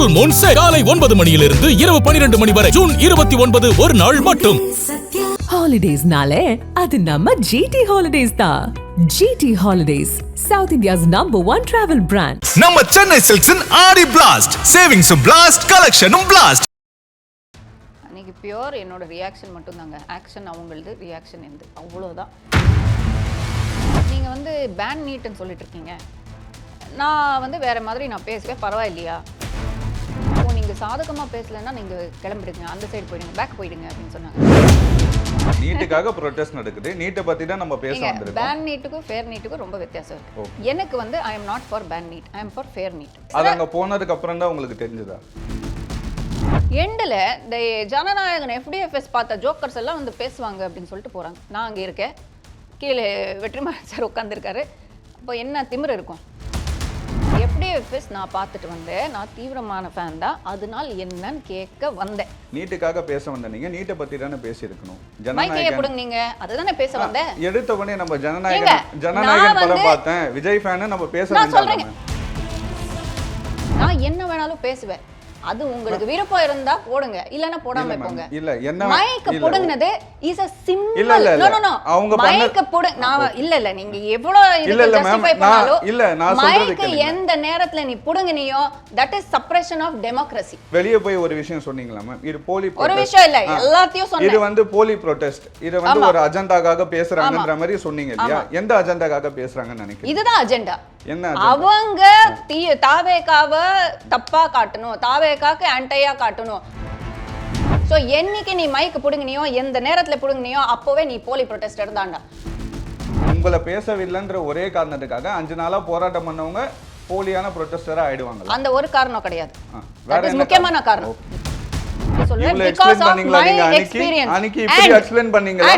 Full Moon sale காலை 9 மணியிலிருந்து இரவு 12 மணி வரை ஜூன் 29 ஒரு நாள் மட்டும். ஹாலிடேஸ்னாலே அது நம்ம GT Holidays தான். GT Holidays, South India's #1 travel brand. நம்ம சென்னை சில்க்ஸின் ஆடி பிளாஸ்ட், சேவிங்ஸும் பிளாஸ்ட், கலெக்ஷனும் பிளாஸ்ட். அன்னைக்கு பியூர் என்னோட ரியாக்ஷன் மட்டும் தாங்க. ஆக்ஷன் அவங்களது, ரியாக்ஷன் எந்த அவ்வளோதான். நீங்கள் வந்து பேன் நீட்டுன்னு சொல்லிட்டு இருக்கீங்க. நான் வந்து வேற மாதிரி நான் பேசுவேன், பரவாயில்லையா? ஓ, நீங்கள் சாதகமாக பேசலைன்னா நீங்கள் கிளம்பிடுங்க, அந்த சைடு போயிடுங்க, பேக் போயிடுங்க அப்படின்னு சொன்னாங்க. நீட்டுக்காக ப்ரொடெஸ்ட் நடக்குது. நீட்டை பத்தி தான் நம்ம பேச வந்திருக்கோம். பேன் நீட்டுக்கும் ஃபேர் நீட்டுக்கும் ரொம்ப வித்தியாசம் இருக்கு. எனக்கு வந்து I am not for ban NEET, I am for fair NEET. அது அங்க போனதுக்கு அப்புறம் தான் உங்களுக்கு தெரிஞ்சதா? எண்டில் இந்த ஜனநாயகன் FDFS பார்த்த ஜோக்கர்ஸ் எல்லாம் வந்து பேசுவாங்க அப்படின்னு சொல்லிட்டு போறாங்க. நான் அங்கே இருக்கேன், கீழே வெற்றிமாறன் சார் உட்காந்துருக்காரு. அப்போ என்ன திமிரு இருக்கும்? FDFS நான் பார்த்துட்டு வந்தேன், நான் தீவிரமான ஃபேன் தான், அதனால என்னன்னு கேட்க வந்தேன். நீட்டுக்காக பேச வந்த நீங்க நீட்டை பத்தி தானே பேசியிருக்கணும். ஜனநாயகன் நீங்க அதுதானே பேச வந்தேன். எடுத்த உடனே நம்ம ஜனநாயகன் படம் பார்த்தேன், விஜய் ஃபேன் நம்ம பேச வேண்டாம். நான் என்ன வேணாலும் பேசுவேன், அது உங்களுக்கு விருப்பம் இருந்தா போடுங்க, இல்லனா போடாம போங்க. இல்ல என்ன மைக் போடுனது is a simple. No no no, அவங்க மைக் போடு. நான் இல்ல நீங்க எவ்வளவு இது ஜஸ்டிஃபை பண்ணாலும் இல்ல நான் சொல்றது மைக் எந்த நேரத்துல நீ புடுங்கனியோ that is suppression of democracy. வெளிய போய் ஒரு விஷயம் சொன்னீங்களா மேம்? இது போலி ப்ரொடெஸ்ட். ஒரு விஷயம் இல்ல, எல்லாத்தையும் சொன்னேன். இது வந்து போலி ப்ரொடெஸ்ட். இது வந்து ஒரு அஜெண்டாக்காக பேசுறாங்கன்ற மாதிரி சொன்னீங்க இல்லையா? எந்த அஜெண்டாக்காக பேசுறாங்கன்னு நினைக்கிறீங்க? இதுதான் அஜெண்டா. என்ன அவங்க தாவேகாவை தப்பா காட்டணும், தாவேகாக்கு ஆன்டையா காட்டணும். சோ என்னைக்கு நீ மைக் புடுங்கினியோ, எந்த நேரத்துல புடுங்கினியோ, அப்பவே நீ போலி ப்ரொடெஸ்டர் தான்டா. உங்களை பேசவில்லைன்ற ஒரே காரணத்துக்காக 5 நாளா போராட்டம் பண்ணவங்க போலியான ப்ரொடெஸ்டரா ஆயிடுவாங்க. அந்த ஒரு காரணம் கிடையாது, வேற முக்கியமான காரணம். சொல்லுங்க, எக்ஸ்பிளைன் பண்ணீங்களா நீங்க அன்னைக்கு இப்படி எக்ஸ்பிளைன் பண்ணீங்களா?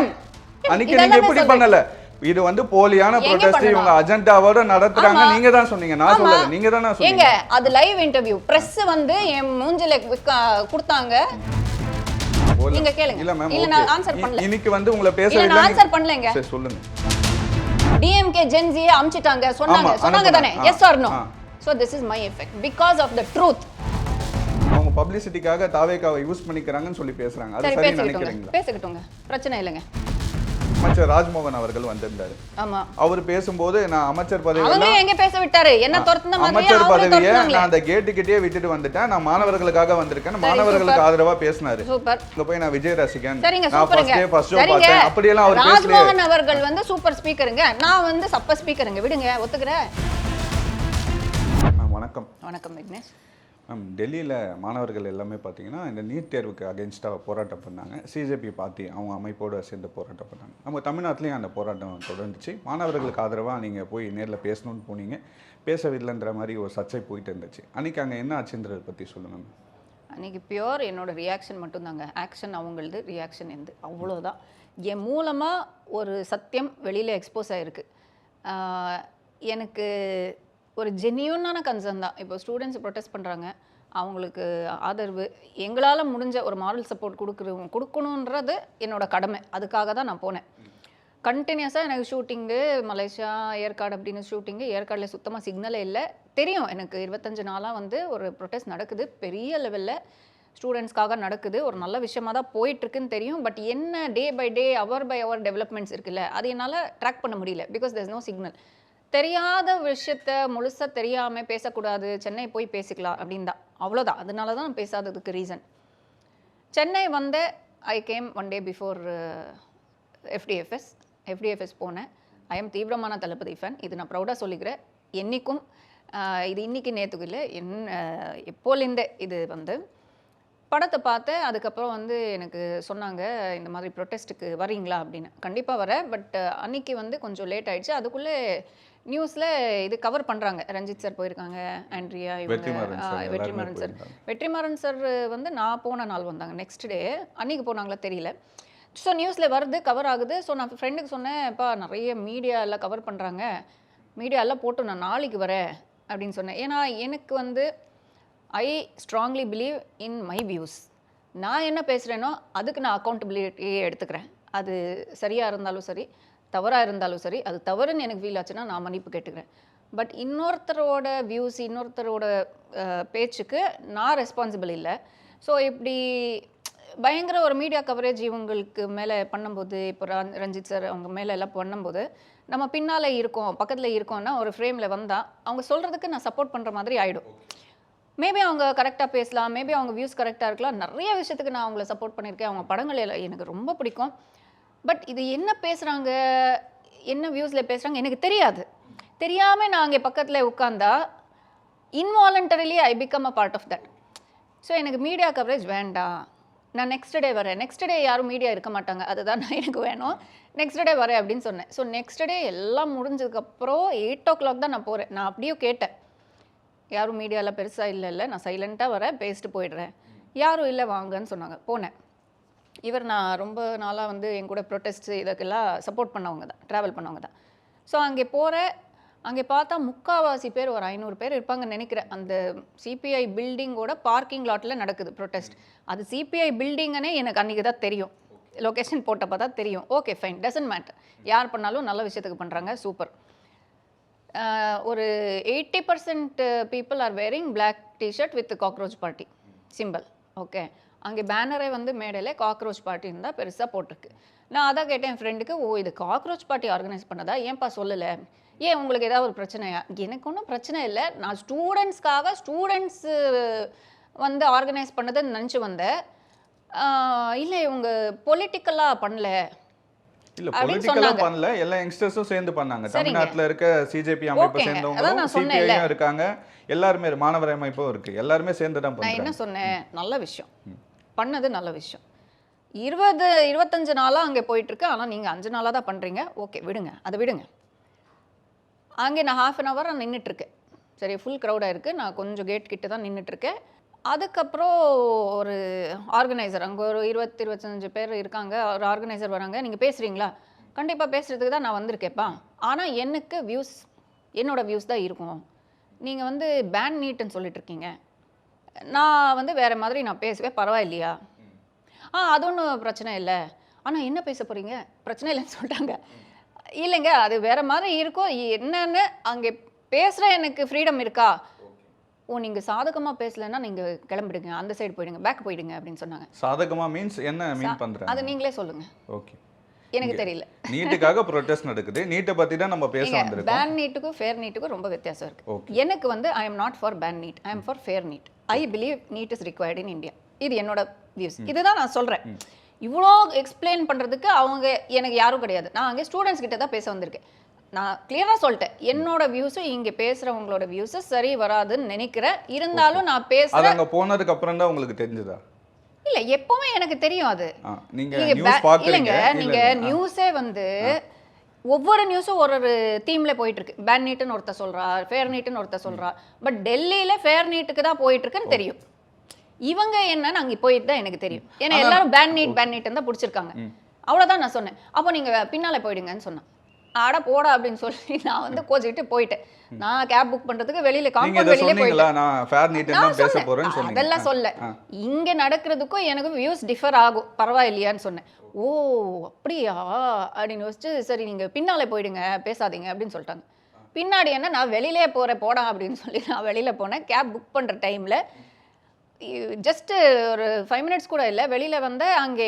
அன்னைக்கு நீங்க எப்படி பண்ணல? இது வந்து போலியான ப்ரொடெஸ்ட், இவங்க அஜெண்டாவோட நடத்துறாங்க நீங்க தான் சொன்னீங்க, நான் சொல்லல, நீங்க தான சொன்னீங்க. அது லைவ் இன்டர்வியூ, பிரஸ் வந்து என் மூஞ்சில கொடுத்தாங்க. நீங்க கேளுங்க. இல்ல நான் ஆன்சர் பண்ணல. இன்னைக்கு வந்து உங்களை பேசவே இல்ல, நான் ஆன்சர் பண்ணலங்க. சரி சொல்லுங்க. DMK Gen Z அம்ச்சிட்டாங்க சொன்னாங்க தானே? Yes or no? So this is my effect because of the truth. அவங்க பப்ளிசிட்டிக்காக தாவேகாவை யூஸ் பண்ணிக்கறாங்கன்னு சொல்லி பேசுறாங்க. அது சரி நினைக்கிறீங்களா? பேசிக்கிட்டோங்க, பிரச்சனை இல்லங்க. அமைச்சர் ராஜ்மோகன் அவர்கள் வந்திருந்தாரு. ஆமா, அவர் பேசும்போது நான் அமைச்சர் பதவி எங்க பேச விட்டாரு, என்ன துரத்துன மாதிரி அமைச்சர் பதவியை நான் அந்த கேட் கிட்டே விட்டுட்டு வந்துட்டேன், நான் மாணவர்களுக்காக வந்திருக்கேன், மாணவர்களுக்கு ஆதரவா பேசினாரு. சூப்பர். இங்க போய் நான் விஜய் ரசிகன், சரிங்க, நான் ஃபர்ஸ்ட் ஷோ பார்த்தேன், அப்படி எல்லாம் அவர் பேசல. ராஜ்மோகன் அவர்கள் வந்து சூப்பர் ஸ்பீக்கருங்க, நான் வந்து சப்ப ஸ்பீக்கருங்க, விடுங்க, ஒத்துக்கறேன். வணக்கம். வணக்கம் விக்னேஷ். டெல்லியில் மாணவர்கள் எல்லாமே பார்த்தீங்கன்னா இந்த நீட் தேர்வுக்கு அகென்ஸ்டாக போராட்டம் பண்ணாங்க. சிஜேபி பார்ட்டி அவங்க அமைப்போடு சேர்ந்து போராட்டம் பண்ணாங்க. நம்ம தமிழ்நாட்டிலையும் அந்த போராட்டம் தொடர்ந்துச்சு. மாணவர்களுக்கு ஆதரவாக நீங்கள் போய் நேரில் பேசணும்னு போனீங்க, பேசவில்லைன்ற மாதிரி ஒரு சர்ச்சை போயிட்டு இருந்துச்சு. அன்றைக்கி அங்கே என்ன ஆச்சுன்றதை பற்றி சொல்லுங்கள். அன்றைக்கி பியூர் என்னோட ரியாக்ஷன் மட்டும் தாங்க. ஆக்ஷன் அவங்களது, ரியாக்ஷன் எந்த அவ்வளோதான். என் மூலமாக ஒரு சத்தியம் வெளியில் எக்ஸ்போஸ் ஆகிருக்கு. எனக்கு ஒரு ஜென்யூனான கன்சர்ன் தான். இப்போ ஸ்டூடெண்ட்ஸ் ப்ரொடெஸ்ட் பண்ணுறாங்க, அவங்களுக்கு ஆதரவு, எங்களால் முடிஞ்ச ஒரு மாரல் சப்போர்ட் கொடுக்கணுன்றது என்னோட கடமை. அதுக்காக தான் நான் போனேன். கண்டினியூஸாக எனக்கு ஷூட்டிங்கு, மலேசியா, ஏற்காடு அப்படின்னு ஷூட்டிங்கு. ஏற்காடில் சுத்தமாக சிக்னலே இல்லை. தெரியும் எனக்கு 25 நாளாக வந்து ஒரு ப்ரொடெஸ்ட் நடக்குது, பெரிய லெவலில் ஸ்டூடெண்ட்ஸ்க்காக நடக்குது, ஒரு நல்ல விஷயமாக தான் போயிட்டுருக்குன்னு தெரியும். பட் என்ன day by day, hour by hour developments இருக்குல்ல, அது என்னால் ட்ராக் பண்ண முடியல. Because there is no signal. தெரியாத விஷயத்த முழுசாக தெரியாமல் பேசக்கூடாது, சென்னை போய் பேசிக்கலாம் அப்படின்னு தான், அவ்வளோதான். அதனால தான் பேசாததுக்கு ரீசன். சென்னை வந்து I came 1 day before FDFS போனேன். ஐ எம் தீவிரமான தளபதி ஃபேன், இது நான் ப்ரௌடாக சொல்லிக்கிறேன். என்றைக்கும் இது இன்றைக்கி நேற்றுக்கு இல்லை, எப்போலேருந்தே இது வந்து படத்தை பார்த்தேன். அதுக்கப்புறம் வந்து எனக்கு சொன்னாங்க, இந்த மாதிரி ப்ரொட்டஸ்ட்டுக்கு வரீங்களா அப்படின்னு. கண்டிப்பாக வரேன், பட் அன்றைக்கி வந்து கொஞ்சம் லேட் ஆகிடுச்சு. அதுக்குள்ளே நியூஸில் இது கவர் பண்ணுறாங்க. ரஞ்சித் சார் போயிருக்காங்க, ஆண்ட்ரியா, வெற்றிமாறன் சார் வந்து நான் போன நாள் வந்தாங்க, நெக்ஸ்ட் டே. அன்றைக்கி போனாங்களா தெரியல. ஸோ நியூஸில் வருது, கவர் ஆகுது. ஸோ நான் ஃப்ரெண்டுக்கு சொன்னேன், எப்பா நிறைய மீடியா எல்லாம் கவர் பண்ணுறாங்க, மீடியா எல்லாம் போட்டு நான் நாளைக்கு வரேன் அப்படின்னு சொன்னேன். ஏன்னா எனக்கு வந்து I strongly believe in my views. நான் என்ன பேசுகிறேனோ அதுக்கு நான் அக்கௌண்டபிலிட்டியே எடுத்துக்கிறேன். அது சரியாக இருந்தாலும் சரி, தவறாக இருந்தாலும் சரி, அது தவறுன்னு எனக்கு ஃபீல் ஆச்சுன்னா நான் மன்னிப்பு கேட்டுக்கிறேன். பட் இன்னொருத்தரோட வியூஸ், இன்னொருத்தரோட பேச்சுக்கு நான் ரெஸ்பான்சிபிள் இல்லை. ஸோ இப்படி பயங்கர ஒரு மீடியா கவரேஜ் இவங்களுக்கு மேலே பண்ணும்போது, இப்போ ரஞ்சித் சார் அவங்க மேலே எல்லாம் பண்ணும்போது, நம்ம பின்னால் இருக்கோம், பக்கத்தில் இருக்கோம்னா ஒரு ஃப்ரேமில் வந்தால் அவங்க சொல்கிறதுக்கு நான் சப்போர்ட் பண்ணுற மாதிரி ஆகிடும். மேபி அவங்க கரெக்டாக பேசலாம், மேபி அவங்க வியூஸ் கரெக்டாக இருக்கலாம். நிறைய விஷயத்துக்கு நான் அவங்கள சப்போர்ட் பண்ணியிருக்கேன். அவங்க படங்கள் எல்லாம் எனக்கு ரொம்ப பிடிக்கும். பட் இது என்ன பேசுகிறாங்க, என்ன வியூஸில் பேசுகிறாங்க எனக்கு தெரியாது. தெரியாமல் நான் அங்கே பக்கத்தில் உட்காந்தா involuntarily I become a part of that. So எனக்கு மீடியா கவரேஜ் வேண்டாம், நான் நெக்ஸ்ட் டே வரேன். நெக்ஸ்ட் டே யாரும் மீடியா இருக்க மாட்டாங்க, அதுதான் நான் எனக்கு வேணும், நெக்ஸ்ட் டே வரேன் அப்படின்னு சொன்னேன். ஸோ நெக்ஸ்ட் டே எல்லாம் முடிஞ்சதுக்கப்புறம் 8 o'clock தான் நான் போகிறேன். நான் அப்படியே கேட்டேன், யாரும் மீடியாவில் பெருசாக இல்லை, நான் சைலண்ட்டாக வரேன், பேசிட்டு போயிடுறேன். யாரும் இல்லை வாங்கன்னு சொன்னாங்க. போனேன். இவர் நான் ரொம்ப நாளாக வந்து என் கூட ப்ரொட்டஸ்ட் இதுக்கெல்லாம் சப்போர்ட் பண்ணவங்க தான், ட்ராவல் பண்ணவங்க தான். ஸோ அங்கே போகிறேன். அங்கே பார்த்தா முக்கால்வாசி பேர், ஒரு 500 பேர் இருப்பாங்கன்னு நினைக்கிறேன். அந்த சிபிஐ பில்டிங்கோட பார்க்கிங் லாட்டில் நடக்குது ப்ரொட்டஸ்ட். அது சிபிஐ பில்டிங்கனே எனக்கு அன்றைக்கி தான் தெரியும், லொக்கேஷன் போட்டப்போ தான் தெரியும். ஓகே ஃபைன், டசன்ட் மேட்டர், யார் பண்ணாலும் நல்ல விஷயத்துக்கு பண்ணுறாங்க, சூப்பர். ஒரு 80% people are wearing black T-shirt with cockroach party symbol. Okay, அங்கே பேனரே வந்து மேடையில் காக்ரோச் பார்ட்டின்னு தான் பெருசாக போட்டிருக்கு. நான் அதான் கேட்டேன் என் ஃப்ரெண்டுக்கு, ஓ இது காக்ரோச் பார்ட்டி ஆர்கனைஸ் பண்ணதா, ஏன்ப்பா சொல்லலை, ஏன் உங்களுக்கு ஏதாவது ஒரு பிரச்சனையா? எனக்கு ஒன்றும் பிரச்சனை இல்லை, நான் ஸ்டூடெண்ட்ஸ்க்காக ஸ்டூடெண்ட்ஸு வந்து ஆர்கனைஸ் பண்ணதுன்னு நினச்சி வந்தேன். இல்லை இவங்க பொலிட்டிக்கலாக பண்ணல இல்ல பொலிட்டிக்கலா பண்ணல, எல்லா யங்ஸ்டர்ஸும் சேர்ந்து பண்ணாங்க. தமிழ்நாட்டுல இருக்க சிஜேபி அமைப்பை சேர்ந்தவங்களும் சிபிஐயும் இருக்காங்க, எல்லாருமே மாணவர் அமைப்பும் இருக்கு, எல்லாருமே சேர்ந்து தான் நான் என்ன சொன்னேன், நல்ல விஷயம் பண்ணது, நல்ல விஷயம். 20-25 நாளாக அங்கே போயிட்டுருக்கு, ஆனால் நீங்கள் 5 நாளாக தான் பண்ணுறீங்க. ஓகே விடுங்க, அதை விடுங்க. அங்கே நான் 1/2 an hour நின்றுட்டுருக்கேன். சரி, ஃபுல் க்ரௌடாக இருக்குது, நான் கொஞ்சம் கேட் கிட்ட தான் நின்றுட்டுருக்கேன். அதுக்கப்புறம் ஒரு ஆர்கனைசர், அங்கே ஒரு 20-25 பேர் இருக்காங்க, ஒரு ஆர்கனைசர் வராங்க. நீங்கள் பேசுகிறீங்களா? கண்டிப்பாக பேசுகிறதுக்கு தான் நான் வந்திருக்கேன்ப்பா, ஆனால் எனக்கு வியூஸ், என்னோட வியூஸ் தான் இருக்கும். நீங்கள் வந்து பேன் நீட்டுன்னு சொல்லிட்டு இருக்கீங்க, நான் வந்து வேறு மாதிரி நான் பேசுவேன், பரவாயில்லையா? அது ஒன்றும் பிரச்சனை இல்லை. ஆனால் என்ன பேச போகிறீங்க? பிரச்சனை இல்லைன்னு சொல்லிட்டாங்க. இல்லைங்க, அது வேறு மாதிரி இருக்கும், என்னன்னு அங்கே பேசுகிற எனக்கு ஃப்ரீடம் இருக்கா? ஓ நீங்கள் சாதகமாக பேசலைன்னா நீங்கள் கிளம்பிடுங்க, அந்த சைடு போயிடுங்க, பேக் போயிடுங்க அப்படின்னு சொன்னாங்க. சாதகமாக மீன்ஸ் என்ன மீன் பண்ணுறாங்க அது நீங்களே சொல்லுங்கள். ஓகே, எனக்கு தெரியல. நீட்டுக்காக ப்ரொடெஸ்ட் நடக்குது, நீட்டை பற்றி தான் நம்ம பேச வந்திருக்கோம். பேன் நீட்டுக்கும் ஃபேர் நீட்டுக்கும் ரொம்ப வித்தியாசம் இருக்குது. எனக்கு வந்து I am not for ban NEET, I am for fair NEET. I believe NEET is required in India. இது என்னோட வியூஸ், இதுதான் நான் சொல்கிறேன். இவ்வளோ எக்ஸ்பிளைன் பண்ணுறதுக்கு அவங்க எனக்கு யாரும் கிடையாது. நான் அங்கே ஸ்டூடெண்ட்ஸ் கிட்ட தான் பேச வந்திருக்கேன். நான் கிளியராக சொல்லிட்டேன், என்னோட வியூஸும் இங்கே பேசுகிறவங்களோட வியூஸும் சரி வராதுன்னு நினைக்கிறேன். இருந்தாலும் நான் பேசுகிறேன். அங்கே போனதுக்கு அப்புறம் தான் உங்களுக்கு தெரிஞ்சதா? இல்லை, எப்பவுமே எனக்கு தெரியும். அது இல்லைங்க, நீங்கள் நியூஸே வந்து ஒவ்வொரு நியூஸும் ஒரு ஒரு தீமில் போயிட்டுருக்கு. பேன் நீட்டுன்னு ஒருத்தர் சொல்கிறா, ஃபேர் நீட்டுன்னு ஒருத்தர் சொல்கிறா. பட் டெல்லியில் ஃபேர் நீட்டுக்கு தான் போயிட்டுருக்குன்னு தெரியும். இவங்க என்னன்னு அங்கே போயிட்டு தான் எனக்கு தெரியும். ஏன்னா எல்லாரும் பேன் நீட்டுன்னு தான் பிடிச்சிருக்காங்க. அவ்வளோதான் நான் சொன்னேன். அப்போ நீங்கள் பின்னால் போயிடுங்கன்னு சொன்னேன். ஆட போடா அப்படின்னு சொல்லி நான் வந்து கோச்சிக்கிட்டு போயிட்டேன். நான் கேப் புக் பண்ணுறதுக்கு வெளியில் காம்பவுண்ட் வெளியிலே போயிட்டேன். அதெல்லாம் சொல்ல, இங்கே நடக்கிறதுக்கும் எனக்கு வியூஸ் டிஃபர் ஆகும், பரவாயில்லையான்னு சொன்னேன். ஓ அப்படியா அப்படின்னு யோசிச்சு, சரி நீங்கள் பின்னாலே போயிடுங்க, பேசாதீங்க அப்படின்னு சொல்லிட்டாங்க. பின்னாடி என்ன, நான் வெளியிலே போகிறேன் போடா அப்படின்னு சொல்லி நான் வெளியில் போனேன். கேப் புக் பண்ணுற டைமில் ஜஸ்ட்டு ஒரு 5 minutes கூட இல்லை, வெளியில் வந்து அங்கே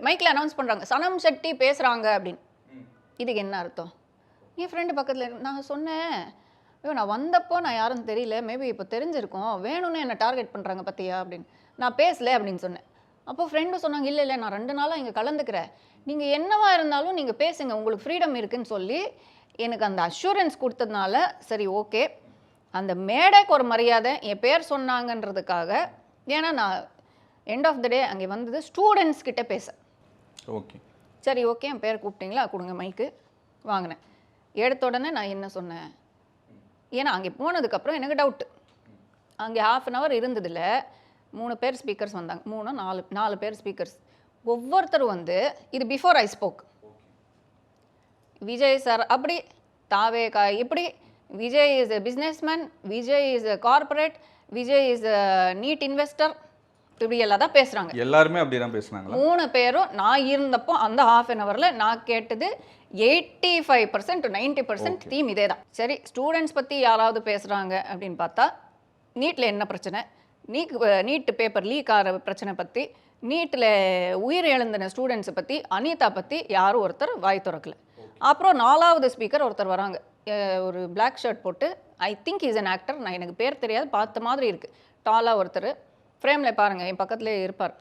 மைக்கில் அனௌன்ஸ் பண்ணுறாங்க, சனம் ஷெட்டி பேசுகிறாங்க அப்படின்னு. இதுக்கு என்ன அர்த்தம்? என் ஃப்ரெண்டு பக்கத்தில் நான் சொன்னேன், ஐயோ நான் வந்தப்போ நான் யாரும் தெரியல, மேபி இப்போ தெரிஞ்சிருக்கோம், வேணும்னு என்னை டார்கெட் பண்ணுறாங்க பற்றியா அப்படின்னு. நான் பேசலை அப்படின்னு சொன்னேன். அப்போ ஃப்ரெண்டு சொன்னாங்க, இல்லை நான் 2 நாளாக இங்கே கலந்துக்கிறேன், நீங்கள் என்னவா இருந்தாலும் நீங்கள் பேசுங்க, உங்களுக்கு ஃப்ரீடம் இருக்குதுன்னு சொல்லி எனக்கு அந்த அஷூரன்ஸ் கொடுத்ததுனால சரி ஓகே. அந்த மேடைக்கு ஒரு மரியாதை, என் பேர் சொன்னாங்கன்றதுக்காக. ஏன்னா நான் எண்ட் ஆஃப் த டே அங்கே வந்தது ஸ்டூடெண்ட்ஸ் கிட்டே பேச. ஓகே சரி ஓகே, என் பேர் கூப்பிட்டீங்களா, கொடுங்க மைக்கு வாங்கினேன். எடுத்த உடனே நான் என்ன சொன்னேன், ஏன்னா அங்கே போனதுக்கப்புறம் எனக்கு டவுட்டு. அங்கே 1/2 an hour இருந்ததில் 3 பேர் ஸ்பீக்கர்ஸ் வந்தாங்க, 4 பேர் ஸ்பீக்கர்ஸ். ஒவ்வொருத்தரும் வந்து இது before I spoke. Vijay sir அப்படி, தாவேகா இப்படி, Vijay is a businessman, Vijay is a corporate, Vijay is a NEET investor, இப்படி எல்லாம் தான் பேசுறாங்க. எல்லாருமே அப்படிதான் பேசுனாங்களா? 3 பேரும் நான் இருந்தப்போ அந்த half an hourல நான் கேட்டது 85% to 90% தீம் இதே தான். சரி, ஸ்டூடெண்ட்ஸ் பத்தி யாராவது பேசுறாங்க அப்படின்னு பார்த்தா நீட்ல என்ன பிரச்சனை, நீட் பேப்பர் லீக் ஆகிற பிரச்சனை பத்தி, நீட்ல உயிர் இழந்தின ஸ்டூடெண்ட்ஸை பத்தி, அனிதா பத்தி யாரும் ஒருத்தர் வாய் திறக்கல. அப்புறம் 4வது ஸ்பீக்கர் ஒருத்தர் வராங்க, ஒரு பிளாக் ஷர்ட் போட்டு, I think is an actor, நான் எனக்கு பேர் தெரியாது, பார்த்த மாதிரி இருக்கு, டாலா ஒருத்தர், ஃப்ரேமில் பாருங்க என் பக்கத்துலேயே இருப்பார்.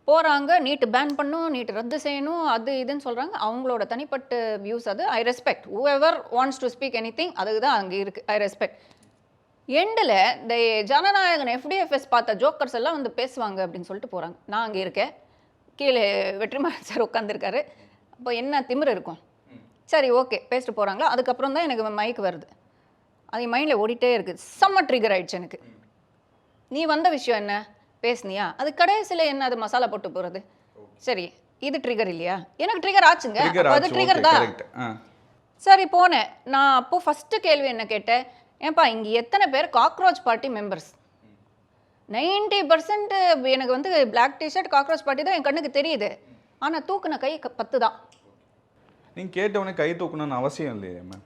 போகிறாங்க, நீட்டு பேன் பண்ணும், நீட்டு ரத்து செய்யணும், அது இதுன்னு சொல்கிறாங்க. அவங்களோட தனிப்பட்ட வியூஸ் அது. I respect whoever wants to speak anything, அதுக்கு தான் அங்கே இருக்குது. I respect. எண்டில் இந்த ஜனநாயகன் FDFS பார்த்த ஜோக்கர்ஸ் எல்லாம் வந்து பேசுவாங்க அப்படின்னு சொல்லிட்டு போகிறாங்க. நான் அங்கே இருக்கேன், கீழே வெற்றிமாறன் சார் உட்காந்துருக்காரு. அப்போ என்ன திமிரு இருக்கும்? சரி, ஓகே, பேசிட்டு போகிறாங்களா. அதுக்கப்புறம் தான் எனக்கு மைக் வருது. அது மைண்டில் ஓடிட்டே இருக்குது. செம்ம ட்ரிகர் ஆயிடுச்சு எனக்கு. நீ வந்த விஷயம் என்ன பேசுனியா, அது கடைசியில் என்ன அது மசாலா போட்டு போகிறது. சரி, இது ட்ரிகர் இல்லையா? எனக்கு ட்ரிகர் ஆச்சுங்க, அது ட்ரிகர் தான். சரி, போனேன் நான். அப்போ ஃபஸ்ட்டு கேள்வி என்ன கேட்டேன், ஏன்பா இங்கே எத்தனை பேர் காக்ரோச் பார்ட்டி மெம்பர்ஸ்? 90% எனக்கு வந்து பிளாக் டிஷர்ட் காக்ரோச் பார்ட்டி தான் என் கண்ணுக்கு தெரியுது. ஆனால் தூக்குன கை 10 தான். நீங்கள் கேட்டவொடனே கை தூக்கணும்னு அவசியம் இல்லையே மேம்.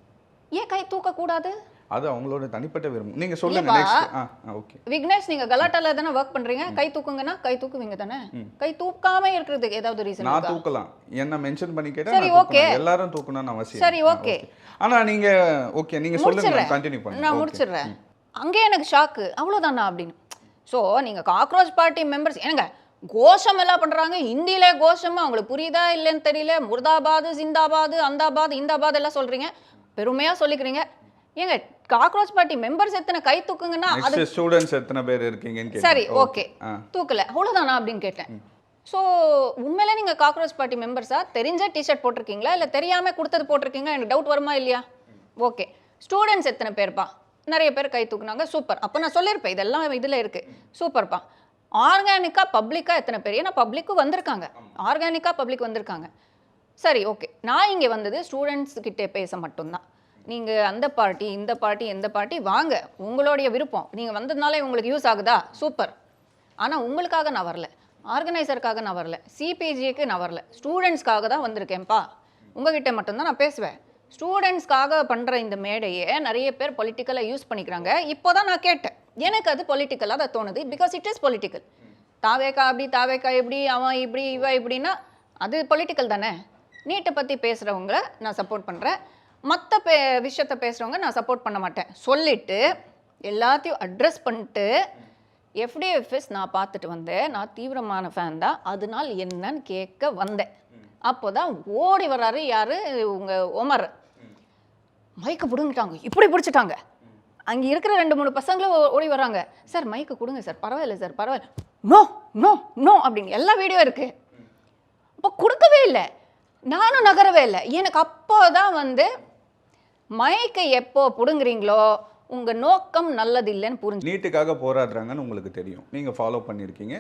ஏன் கை தூக்கக்கூடாது? அது அவங்களோட தனிப்பட்ட விரும்பும். நீங்க சொல்லுங்க நெக்ஸ்ட். ஓகே விக்னேஷ், நீங்க கலாட்டால தானே வர்க் பண்றீங்க, கை தூக்குங்கன்னா கை தூக்குவீங்க தானே? கை தூக்காம இருக்கிறதுக்கு ஏதாவது ரீசன் இருக்கா? நான் தூக்கலாம், என்ன மென்ஷன் பண்ணி கேட்டா சரி, ஓகே, எல்லாரும் தூக்கணும்னு அவசியம். சரி, ஓகே. ஆனா நீங்க ஓகே நீங்க சொல்லுங்க, கண்டினியூ பண்ணுங்க. நான் முடிச்சிடுறேன். அங்கே எனக்கு ஷாக்கு, அவ்வளவுதானா அப்படின்னு. ஸோ நீங்க காக்ரோச் பார்ட்டி மெம்பர்ஸ் ஏங்க கோஷம் எல்லாம் பண்றாங்க, ஹிந்தியில கோஷம், அவங்களுக்கு புரியுதா இல்லைன்னு தெரியல. முர்தாபாது, ஜிந்தாபாது, அந்தாபாத், இந்தாபாத் எல்லாம் சொல்றீங்க, பெருமையா சொல்லிக்கிறீங்க. ஏங்க காக்ரோச் பார்ட்டி மெம்பர்ஸ் எத்தனை கை தூக்குங்கன்னா அது ஸ்டூடண்ட்ஸ் எத்தனை பேர் இருக்கீங்கன்னு கேட்டேன். சரி, ஓகே, தூக்கல, அவ்வளவுதானா அப்படின்னு கேட்டேன். ஸோ உண்மையிலே நீங்க காக்ரோச் பார்ட்டி மெம்பர்ஸா? தெரிஞ்ச டிஷர்ட் போட்டிருக்கீங்களா இல்லை தெரியாம கொடுத்தது போட்டிருக்கீங்களா? எனக்கு டவுட் வருமா இல்லையா? ஓகே, ஸ்டூடெண்ட்ஸ் எத்தனை பேர்ப்பா? நிறைய பேர் கை தூக்குனாங்க, சூப்பர். அப்போ நான் சொல்லியிருப்பேன் இதெல்லாம் இதில் இருக்கு, சூப்பர்ப்பா. ஆர்கானிக்கா பப்ளிக்கா எத்தனை பேர்? ஏன்னா பப்ளிக்கும் வந்திருக்காங்க, ஆர்கானிக்கா பப்ளிக் வந்திருக்காங்க. சரி, ஓகே. நான் இங்கே வந்தது ஸ்டூடெண்ட்ஸ் கிட்டே பேச மட்டும்தான். நீங்கள் அந்த பார்ட்டி இந்த பார்ட்டி எந்த பார்ட்டி வாங்க, உங்களுடைய விருப்பம். நீங்கள் வந்ததுனால உங்களுக்கு யூஸ் ஆகுதா? சூப்பர். ஆனால் உங்களுக்காக நான் வரல, ஆர்கனைசருக்காக நான் வரல, சிபிஜிக்கு நான் வரல, ஸ்டூடெண்ட்ஸ்க்காக தான் வந்திருக்கேன்ப்பா. உங்ககிட்ட மட்டும்தான் நான் பேசுவேன். ஸ்டூடெண்ட்ஸ்க்காக பண்ணுற இந்த மேடையை நிறைய பேர் பொலிட்டிக்கலாக யூஸ் பண்ணிக்கிறாங்க. இப்போ தான் நான் கேட்டேன், எனக்கு அது பொலிட்டிக்கலாக தான் தோணுது. Because it is political. தாவேக்கா அப்படி, தாவேக்கா இப்படி, அவன் இப்படி, இவ இப்படின்னா அது பொலிட்டிக்கல் தானே. நீட்டை பற்றி பேசுகிறவங்கள நான் சப்போர்ட் பண்ணுறேன், மற்ற விஷயத்தை பேசுகிறவங்க நான் சப்போர்ட் பண்ண மாட்டேன். சொல்லிவிட்டு எல்லாத்தையும் அட்ரஸ் பண்ணிட்டு FDFS நான் பார்த்துட்டு வந்தேன், நான் தீவிரமான ஃபேன் தான், அதனால் என்னன்னு கேட்க வந்தேன். அப்போ தான் ஓடி வர்றாரு யார், உங்கள் ஒமர். மைக்கை பிடுங்கிட்டாங்க, இப்படி பிடிச்சிட்டாங்க. அங்கே இருக்கிற 2-3 பசங்களும் ஓடி வராங்க, சார் மைக்கு கொடுங்க சார், பரவாயில்ல சார், பரவாயில்ல, நோ நோ நோ அப்படின்னு எல்லா வீடியோ இருக்குது. அப்போ கொடுக்கவே இல்லை, நானும் நகரவே இல்லை. எனக்கு அப்போ தான் வந்து மைக்கை எப்போ பிடுங்குறீங்களோ உங்கள் நோக்கம் நல்லது இல்லைன்னு புரிஞ்சு. நீட்டுக்காக போராடுறாங்கன்னு உங்களுக்கு தெரியும், நீங்கள் ஃபாலோ பண்ணியிருக்கீங்க.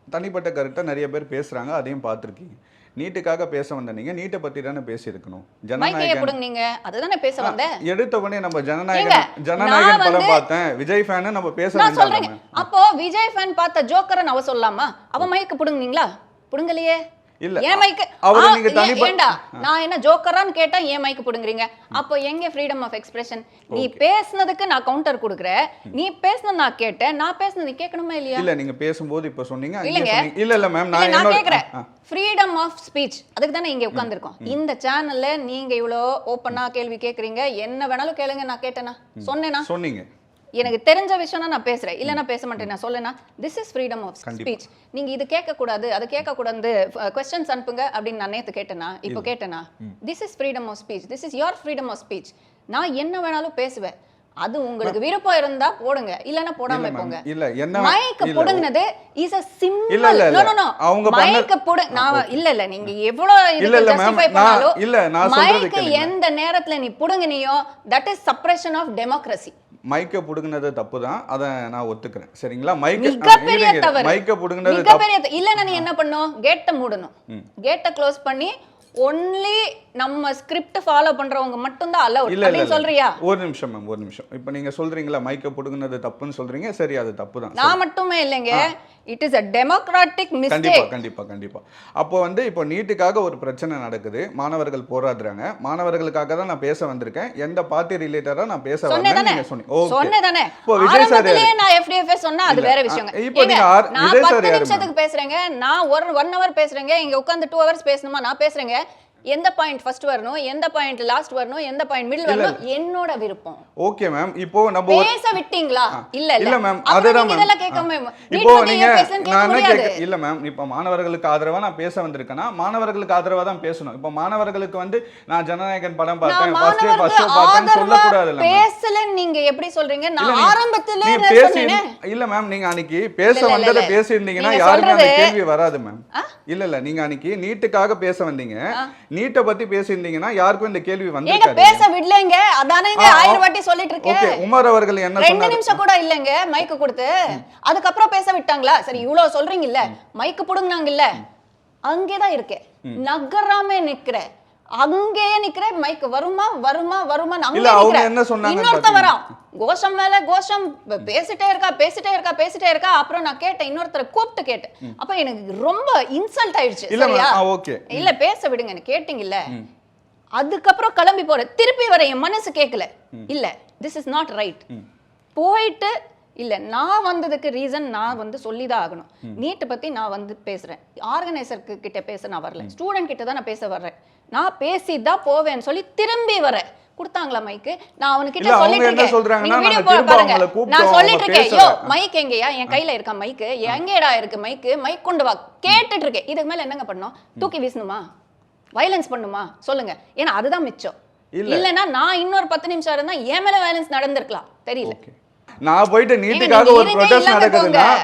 தனிப்பட்ட கருத்தை நிறைய பேர் பேசுகிறாங்க, அதையும் பார்த்துருக்கீங்க. நீட்டுக்காக பேச வந்த நீங்கள் நீட்டை பற்றி தானே பேசியிருக்கணும். ஜனநாயகம் அதுதானே பேச வந்தேன். எடுத்த உடனே நம்ம ஜனநாயகன் படம் பார்த்தேன், விஜய் ஃபேன் நம்ம பேச சொல்றேங்க. அப்போ விஜய் ஃபேன் பார்த்த ஜோக்கரன் அவ சொல்லலாமா? அவ மைக்கு பிடுங்குனீங்களா? பிடுங்கலையே. இல்ல, ஏன் மைக்கு ஏண்டா நான் என்ன ஜோக்கரான்னு கேட்டா ஏன் மைக்கு பிடுங்குறீங்க? அப்போ எங்க ஃப்ரீடம் ஆஃப் எக்ஸ்பிரஷன்? நீ பேசுனதுக்கு நான் கவுண்டர் கொடுக்குறேன், நீ பேசுனது நான் கேட்டேன், நான் பேசுனது கேட்கணுமா இல்லையா? இல்ல, நீங்க பேசும்போது இப்ப சொன்னீங்க. இல்ல மேம், நான் கேக்குறேன் ஃப்ரீடம் ஆஃப் ஸ்பீச், அதுக்கு தானே இங்க உட்கார்ந்துருக்கோம். இந்த சேனல்ல நீங்க இவ்வளோ ஓப்பனா கேள்வி கேட்குறீங்க, என்ன வேணாலும் கேளுங்க. நான் கேட்டேனா? சொன்னேனா? சொன்னீங்க. எனக்கு தெரிஞ்ச விஷயம்னா நான் பேசுறேன், இல்லைன்னா பேச மாட்டேன். நான் சொல்லேன்னா this is freedom of speech. நீங்க இது கேட்கக்கூடாது, அது கேட்கக்கூடாது, கொஸ்டின்ஸ் அனுப்புங்க அப்படின்னு நான் நேற்று கேட்டேனா? இப்போ கேட்டேனா? This is freedom of speech, this is your freedom of speech. நான் என்ன வேணாலும் பேசுவேன், அது உங்களுக்கு விருப்பம் இருந்தா போடுங்க, இல்லைன்னா போடாம போங்க. இல்ல, என்ன மைக்க போடுனது is a simple. No no no, மைக்க போடு. நான் இல்ல நீங்க எவ்வளவு இதுக்கு ஜஸ்டிஃபை பண்ணாலும் இல்ல, நான் சொல்றது மைக்க எந்த நேரத்துல நீ புடுங்குனியோ that is suppression of democracy. மைக்க புடுங்குனது தப்பு தான், அதை நான் ஒத்துக்கிறேன். சரிங்களா? மைக்க புடுங்குனது இல்லைன்னா நீ என்ன பண்ணும்? கேட்டை மூடணும், கேட்டை க்ளோஸ் பண்ணி ஒன்லி நம்ம ஸ்கிரிப்ட் ஃபாலோ பண்றவங்க மட்டும் தான் அலௌட் அப்படி சொல்றியா? ஒரு நிமிஷம் மேம், ஒரு நிமிஷம். இப்போ நீங்க சொல்றீங்களா மைக்க புடுங்குனது தப்புன்னு சொல்றீங்க, சரி அது தப்பு தான். நான் மட்டுமே இல்லைங்க, இட் இஸ் a democratic கண்டிப்பா mistake. கண்டிப்பா கண்டிப்பா. அப்போ வந்து இப்போ நீட்டுக்காக ஒரு பிரச்சனை நடக்குது, மாணவர்கள் போராடுறாங்க. மாணவர்களுக்காக தான் நான் பேச வந்திருக்கேன், எந்த பார்ட்டி ரிலேட்டடா நான் பேச வரேன்னு நீங்க சொன்னீங்க. சொன்னேதானே இப்போ விஜய் சார் ஆரம்பத்திலே நான் FDFS சொன்னா அது வேற விஷயங்க. இப்போ நீங்க நான் விஜய் சார் 10 நிமிஷத்துக்கு பேசுறேங்க, நான் 1 hour பேசுறேங்க, இங்க உட்கார்ந்து 2 hours பேசணுமா? நான் பேசுறேங்க. எந்த பாயிண்ட் ஃபர்ஸ்ட் வரணும், எந்த பாயிண்ட் லாஸ்ட் வரணும், எந்த பாயிண்ட் மிடில் வரணும், என்னோட விருப்பம். Okay ma'am. இப்போ நம்ம பேச விட்டீங்களா? இல்ல மேம், அதுதான் மேம். இதெல்லாம் கேட்காம இப்போ நீங்க நான் என்ன கேக்க இல்ல மேம், இப்போ மாணவர்களுக்கு ஆதரவா நான் பேச வந்திருக்கேனா, மாணவர்களுக்கு ஆதரவா தான் பேசணும். இப்போ மாணவர்களுக்கு வந்து நான் ஜனநாயகன் படம் பார்த்தேன், ஃபர்ஸ்ட் ஷோ பார்த்தேன்னு சொல்ல கூடாது இல்ல. பேசலன்னு நீங்க எப்படி சொல்றீங்க? நான் ஆரம்பத்திலே சொன்னேன். இல்ல மேம், நீங்க அன்னைக்கு பேச வந்தத பேசியிருந்தீங்கன்னா யாருக்கும் அந்த கேள்வி வராது மேம். இல்ல நீங்க அன்னைக்கு நீட்டுக்காக பேச வந்தீங்க, நீட்ட பத்தி பேசியிருந்தீங்கன்னா யாருக்கும் இந்த கேள்வி வந்திருக்காது. பேச விடலங்க, அதானேங்க 1000 வாட்டி சொல்லிட்டு இருக்கேன். ஓகே, உமர் அவர்கள் என்ன சொன்னாரு? 2 நிமிஷம் கூட இல்லங்க மைக் கொடுத்து, அதுக்கு அப்புறம் பேச விட்டாங்களா? சரி, இவ்ளோ சொல்றீங்க இல்ல, மைக் புடுங்கனாங்க இல்ல, அங்கே தான் இருக்கேன், நகராமே நிக்கிறேன், அங்கேயே நிக்கிறேன். மைக் வருமா வருமா வருமா அங்கே நிக்கிறேன். என்ன சொன்னாங்க? இன்னொருத்த வரான், கோஷம் மேல கோஷம், பேசிட்டே இருக்கா. அப்புறம் நான் கேட்டேன், இன்னொருத்தரை கூப்பிட்டு கேட்டேன். அப்ப எனக்கு ரொம்ப இன்சல்ட் ஆயிடுச்சு. சரியா? ஓகே, இல்ல பேச விடுங்க, கேட்டீங்கல்ல. அதுக்கப்புறம் கிளம்பி போறேன், திருப்பி வர என் மனசு கேட்கல. இல்ல, திஸ் இஸ் நாட் ரைட். போயிட்டு இல்ல, நான் வந்ததுக்கு ரீசன் நான் வந்து சொல்லிதான் ஆகணும். நீட்டை பத்தி நான் வந்து பேசுறேன், ஆர்கனைசருக்கு கிட்ட பேச நான் வரல, ஸ்டூடெண்ட் கிட்ட தான் நான் பேச வர்றேன். நான் பேசிதான் போவேன்னு சொல்லி திரும்பி வரேன். கொடுத்தாங்களா மைக்கு? நான் அவனுக்கிட்ட சொல்லிட்டு இருக்கேன், நான் சொல்லிட்டு இருக்கேன், யோ மைக் எங்கயா? என் கையில இருக்கா மைக்கு? எங்கேடா இருக்கு மைக்கு? மைக் கொண்டு வா, கேட்டுட்டு இருக்கேன். இதுக்கு மேல என்னங்க பண்ணோம்? தூக்கி வீசணுமா? வயலன்ஸ் பண்ணுமா? சொல்லுங்க. ஏன்னா அதுதான் மிச்சம். இல்லன்னா நான் இன்னொரு 10 நிமிஷம் இருந்தா என் மேல வயலன்ஸ் நடந்திருக்கலாம், தெரியல. நான் போயிட்டு நீட்டுக்காக ஒரு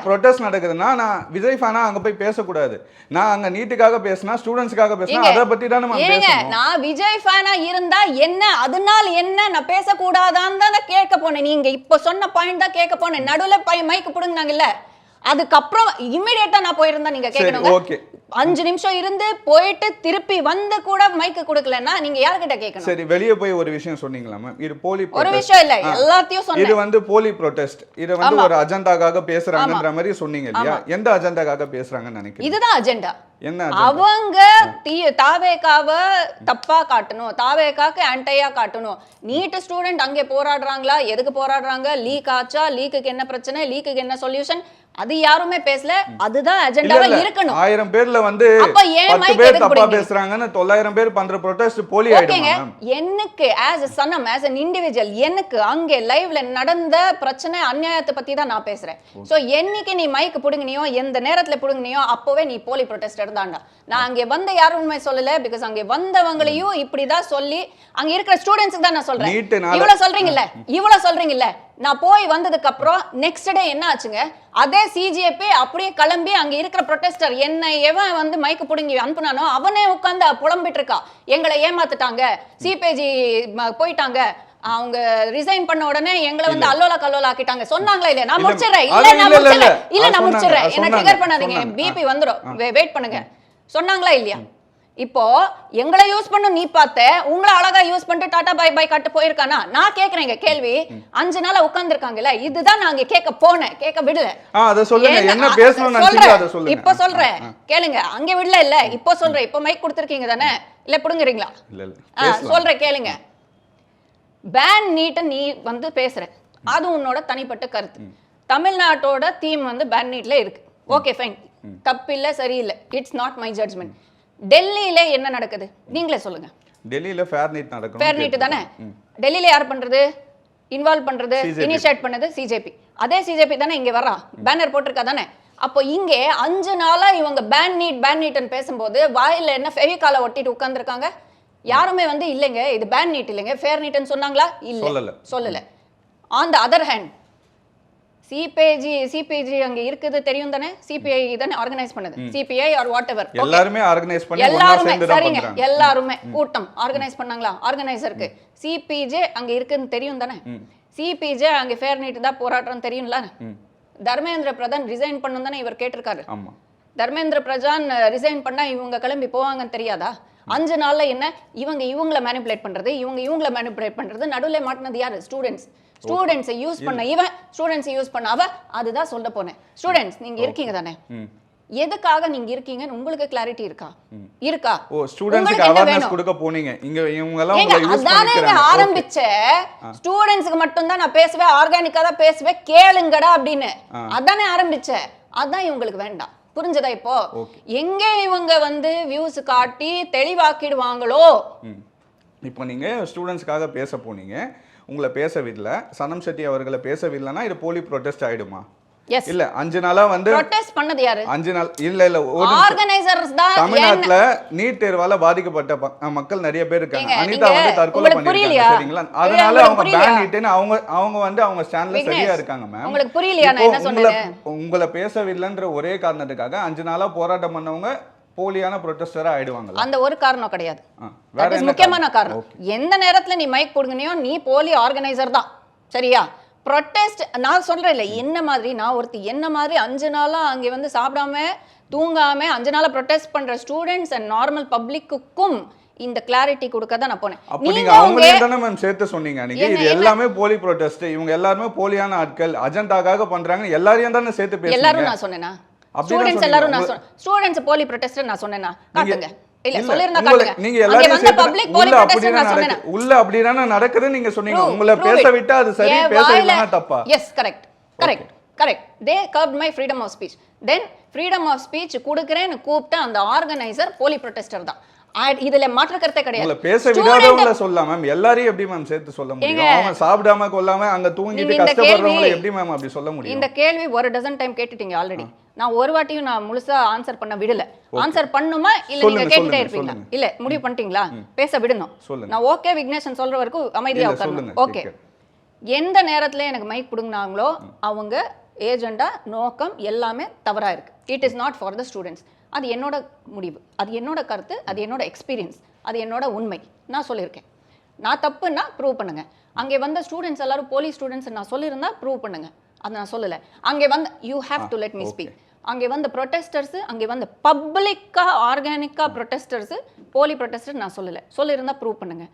ப்ரொடெஸ்ட் நடக்குதுன்னா நான் விஜய் ஃபேனா அங்க போய் பேசக்கூடாது. நான் அங்க நீட்டுக்காக பேசினா, ஸ்டூடெண்ட்ஸ்க்காக பேசினா, அதை பத்தி தானே நம்ம பேசணும். நான் விஜய் ஃபேனா இருந்தா என்ன, அதனால என்ன, நான் பேசக்கூடாதான்னு தான் கேட்க போனேன். நீங்க இப்ப சொன்ன பாயிண்ட் தான் கேட்க போனேன். நடுவுல மைக் புடுங்கினாங்க இல்ல, அதுக்கப்புறம் இமிடியேட்டா நான் போயிருந்தா நீங்க கேட்கணும். 5 நிமிஷம் இருந்து போயிட்டு திருப்பி வந்து கூட மைக்கு கொடுக்கலன்னா நீங்க யார்கிட்ட கேட்கணும்? சரி, வெளியே போய் ஒரு விஷயம் சொன்னீங்களா மேம்? இது போலி ஒரு விஷயம் இல்ல, எல்லாத்தையும் சொன்னேன். இது வந்து போலி ப்ரொடெஸ்ட், இது வந்து ஒரு அஜெண்டாக்காக பேசுறாங்கன்ற மாதிரி சொன்னீங்க இல்லையா? எந்த அஜெண்டாக்காக பேசுறாங்கன்னு நினைக்கிறேன்? இதுதான் அஜெண்டா. என்ன அவங்க தாவேகாவை தப்பா காட்டணும், தாவேகாக்கு ஆன்டையா காட்டணும். நீட் ஸ்டூடெண்ட் அங்கே போராடுறாங்களா? எதுக்கு போராடுறாங்க? லீக் ஆச்சா? லீக்குக்கு என்ன பிரச்சனை? லீக்குக்கு என்ன சொல்யூஷன்? அது யாருமே பேசல. அதுதான் அஜெண்டாவா இருக்கணும். 1000 பேர்ல வந்து 10 பேர் தப்பா பேசுறாங்கன்னு 900 பேர் பண்ற ப்ரொடெஸ்ட் போலி ஆயிடுமா? எனக்கு as a son, as an individual, எனக்கு அங்கே லைவ்ல நடந்த பிரச்சனை அநியாயத்தை பத்தி தான் நான் பேசுறேன். சோ என்னைக்கு நீ மைக் புடுங்கினியோ, எந்த நேரத்துல புடுங்கினியோ, அப்பவே நீ போலி ப்ரொடெஸ்ட் இருந்தாண்டா. நான் அங்கே வந்த யாரும் உண்மை சொல்லல, பிகாஸ் அங்கே வந்தவங்களையும் இப்படிதான் சொல்லி அங்க இருக்கிற ஸ்டூடெண்ட்ஸ்க்கு தான் நான் சொல்றேன். இவ்வளவு சொல்றீங்கல்ல, நான் போய் வந்ததுக்கு அப்புறம் நெக்ஸ்ட் டே என்ன ஆச்சுங்க? அதே சிஜிஎப்பி அப்படியே கிளம்பி அங்க இருக்கிற ப்ரொடெஸ்டர் என்ன எவன் வந்து மைக்கு புடுங்கி அனுப்புனானோ அவனே உட்கார்ந்து புலம்பிட்டு இருக்கா, எங்களை ஏமாத்துட்டாங்க, சிபிஜி போயிட்டாங்க, அவங்க ரிசைன் பண்ண உடனே எங்களை வந்து அல்லோலா கல்லோலா ஆக்கிட்டாங்க. சொன்னாங்களா இல்லையா? நான் முடிச்சிடுறேன். நான் முடிச்சிடுறேன். என்ன ட்ரிகர் பண்ணாதீங்க, பிபி வந்துரும், வெயிட் பண்ணுங்க. சொன்னாங்களா இல்லையா? இப்போ எங்களை யூஸ் பண்ண நீ பார்த்த, உங்களை அழகா யூஸ் பண்ணிட்டு டாடா பை பை கட்டு போயிருக்கானா? நான் கேக்குறேங்க கேள்வி. 5 நாளா உட்கார்ந்து இருக்காங்கல்ல, இதுதான் நான் கேட்க போனேன், கேட்க விடல. அத சொல்லுங்க, என்ன பேசணும்னு நினைச்சீங்க அத சொல்லுங்க. இப்போ சொல்றேன் கேளுங்க. அங்க விடல இல்ல, இப்போ சொல்றேன். இப்போ மைக் கொடுத்திருக்கீங்க தானே, இல்ல புடுங்குறீங்களா? இல்ல இல்ல சொல்றேன் கேளுங்க. பேன் நீட் நீ வந்து பேசுற, அது உன்னோட தனிப்பட்ட கருத்து. தமிழ்நாட்டோட தீம் வந்து பேன் நீட்ல இருக்கு. ஓகே ஃபைன், தப்பில்ல சரியில்லை, இட்ஸ் நாட் மை ஜட்ஜ்மெண்ட். டெல்லியில என்ன நடக்குது நீங்களே சொல்லுங்க. டெல்லியில ஃபேர் நீட் நடக்குது. ஃபேர் நீட் தானே. டெல்லியில யார் பண்றது, இன்வால்வ் பண்றது, இனிஷியேட் பண்ணது சிஜேபி. அதே சிஜேபி தானே இங்க வரா, பேனர் போட்டிருக்கா தானே. அப்போ இங்கே 5 நாளா இவங்க பேன் நீட்னு பேசும்போது வாயில என்ன ஃபெவிகால ஒட்டிட்டு உட்கார்ந்துருக்காங்க? யாருமே வந்து இல்லைங்க இது பேன் நீட் இல்லைங்க ஃபேர் நீட்னு சொன்னாங்களா? இல்ல, சொல்லல. On the other hand CBG அங்க இருக்குது தெரியும் தானே, சிபிஐ தானே ஆர்கனைஸ் பண்ணது, சிபிஐ ஆர் வாட் எவர், எல்லாருமே ஆர்கனைஸ் பண்ணி சரிங்க, எல்லாருமே கூட்டம் ஆர்கனைஸ் பண்ணாங்களா? ஆர்கனைசருக்கு சிபிஜே அங்க இருக்குன்னு தெரியும் தானே. சிபிஜே அங்க ஃபேர் நீட் தான் போராட்டம் தெரியும்ல. தர்மேந்திர பிரதான் ரிசைன் பண்ணணும் தானே இவர் கேட்டிருக்காரு. தர்மேந்திர பிரதான் ரிசைன் பண்ணா இவங்க கிளம்பி போவாங்கன்னு தெரியாதா? 5 நாள்ல என்ன இவங்களை மேனிபுலேட் பண்றது, இவங்களை மேனிபுலேட் பண்றது, நடுவுல மாட்டினது யாரு? ஸ்டூடெண்ட்ஸ். ஸ்டூடெண்ட்ஸை யூஸ் பண்ண இவன், ஸ்டூடெண்ட்ஸை யூஸ் பண்ண அவ, அதுதான் சொல்ல போனேன். ஸ்டூடெண்ட்ஸ் நீங்க இருக்கீங்க தானே, எதுக்காக நீங்க இருக்கீங்கன்னு உங்களுக்கு கிளாரிட்டி இருக்கா? இருக்கா? ஓ ஸ்டூடண்ட்ஸ்க்கு அவேர்னஸ் கொடுக்க போனீங்க. இவங்க எல்லாம் உங்களை யூஸ் பண்ணிக்கிறாங்க. ஆரம்பிச்ச ஸ்டூடெண்ட்ஸ்க்கு மட்டும் தான் நான் பேசுவேன், ஆர்கானிக்கா தான் பேசுவேன், கேளுங்கடா அப்படின்னு அதானே ஆரம்பிச்சேன். அதான் இவங்களுக்கு வேண்டாம். புரிஞ்சதா? இப்போ எங்க இவங்க வந்து வியூஸ் காட்டி தெளிவாக்கிடுவாங்களோ. இப்போ நீங்க ஸ்டூடெண்ட்ஸ்க்காக பேச போனீங்க, உங்களை பேச விடல, சனம் செட்டி அவர்களை பேச விடலன்னா இது போலி ப்ரொடெஸ்ட் ஆயிடுமா? இல்ல 5 நாளா வந்து ப்ரொடெஸ்ட் பண்ணது யாரு? 5 நாள் இல்ல ஆர்கனைசர்ஸ் தான். தமிழ்நாட்டுல நீட் தேர்வால பாதிக்கப்பட்ட மக்கள் நிறைய பேர் இருக்காங்க. அனிதா வந்து தற்கொலை பண்ணிருக்காங்க, சரிங்களா? அதனால அவங்க பேன் நீட்னு அவங்க வந்து அவங்க ஸ்டாண்ட்ல சரியா இருக்காங்க மேம். உங்களுக்கு புரியலையா நான் என்ன சொன்னேன்? உங்களை பேசவில்லைன்ற ஒரே காரணத்துக்காக 5 நாளா போராட்டம் பண்ணவங்க போலியான ப்ரொடெஸ்டரா ஆயிடுவாங்க. அந்த ஒரு காரணம் கிடையாது. வேற என்ன முக்கியமான காரணம்? எந்த நேரத்துல நீ மைக் கொடுங்கனியோ நீ போலி ஆர்கனைசர் தான், சரியா? ப்ரொட்டஸ்ட் நான் சொல்றேன் இல்ல, என்ன மாதிரி நான் ஒருத்தி என்ன மாதிரி 5 நாளா அங்கே வந்து சாப்பிடாம தூங்காம 5 நாளா ப்ரொட்டஸ்ட் பண்ற ஸ்டூடெண்ட்ஸ் அண்ட் நார்மல் பப்ளிக்குக்கும் இந்த கிளாரிட்டி கொடுக்க தான் நான் போனேன். நீங்க அவங்களே தானே மேம் சேர்த்து சொன்னீங்க நீங்க இது எல்லாமே போலி ப்ரொட்டஸ்ட், இவங்க எல்லாரும் போலியான ஆட்கள் அஜெண்டாக்காக பண்றாங்க, எல்லாரையும் தானே சேர்த்து பேசுறீங்க. எல்லாரும் நான் சொன்னேனா? ஸ்டூடெண்ட்ஸ் எல்லாரும் நான் சொன்னேன். ஸ்டூடெண்ட்ஸ் போலி ப்ரொட்டஸ்ட் நான் சொன்னேனா? காட்டுங்க. இல்ல சொல்லிருந்தா காட்டுங்க. நீங்க எல்லாரும் சேர்த்து பப்ளிக் போலி ப்ரொட்டஸ்ட் நான் சொன்னேனா? உள்ள அப்படிதானே நடக்குது நீங்க சொன்னீங்க. உங்களை பேச விட்டா அது சரி, பேச இல்லனா தப்பா? Yes correct correct correct. they curbed my freedom of speech. then freedom of speech குடுக்குறேன்னு கூப்பிட்ட அந்த ஆர்கனைசர் போலி ப்ரொட்டஸ்டர் தான். இதுல மாற்று கருத்தே கிடையாது. உங்களை பேச விடாதவங்கள சொல்லலாம் மேம், எல்லாரையும் எப்படி மேம் சேர்த்து சொல்ல முடியும்? அவங்க சாப்பிடாம கொள்ளாம அங்க தூங்கிட்டு கஷ்டப்படுறவங்கள எப்படி மேம் அப்படி சொல்ல முடியும்? இந்த கேள்வி ஒரு டசன் டைம் கேட்டுட்டீங்க ஆல்ரெடி. நான் ஒரு வாட்டியும் நான் முழுசா ஆன்சர் பண்ண விடல. ஆன்சர் பண்ணுமா இல்ல நீங்க கேட்டுட்டே இருப்பீங்களா? இல்ல முடிவு பண்ணிட்டீங்களா? பேச விடணும். நான் ஓகே விக்னேஷன் சொல்ற வரைக்கும் அமைதியா உட்காரணும். ஓகே. எந்த நேரத்துல எனக்கு மைக் புடுங்கினாங்களோ அவங்க ஏஜெண்டா நோக்கம் எல்லாமே தவறா இருக்கு. It is not for the students. அது என்னோட முடிவு, அது என்னோட கருத்து, அது என்னோட எக்ஸ்பீரியன்ஸ், அது என்னோட உண்மை. நான் சொல்லியிருக்கேன். நான் தப்புன்னா ப்ரூவ் பண்ணுங்க. அங்கே வந்த ஸ்டூடெண்ட்ஸ் எல்லாரும் போலீஸ் ஸ்டூடெண்ட்ஸ் நான் சொல்லியிருந்தா ப்ரூவ் பண்ணுங்க. அது நான் சொல்லலை. அங்கே வந்து you have to let me speak. அங்கே வந்த ப்ரொட்டஸ்டர்ஸ், அங்கே வந்த பப்ளிக்கா ஆர்கானிக்கா ப்ரொட்டஸ்டர்ஸ் போலி ப்ரொட்டஸ்டர் நான் சொல்லலை. சொல்லியிருந்தா ப்ரூவ் பண்ணுங்க.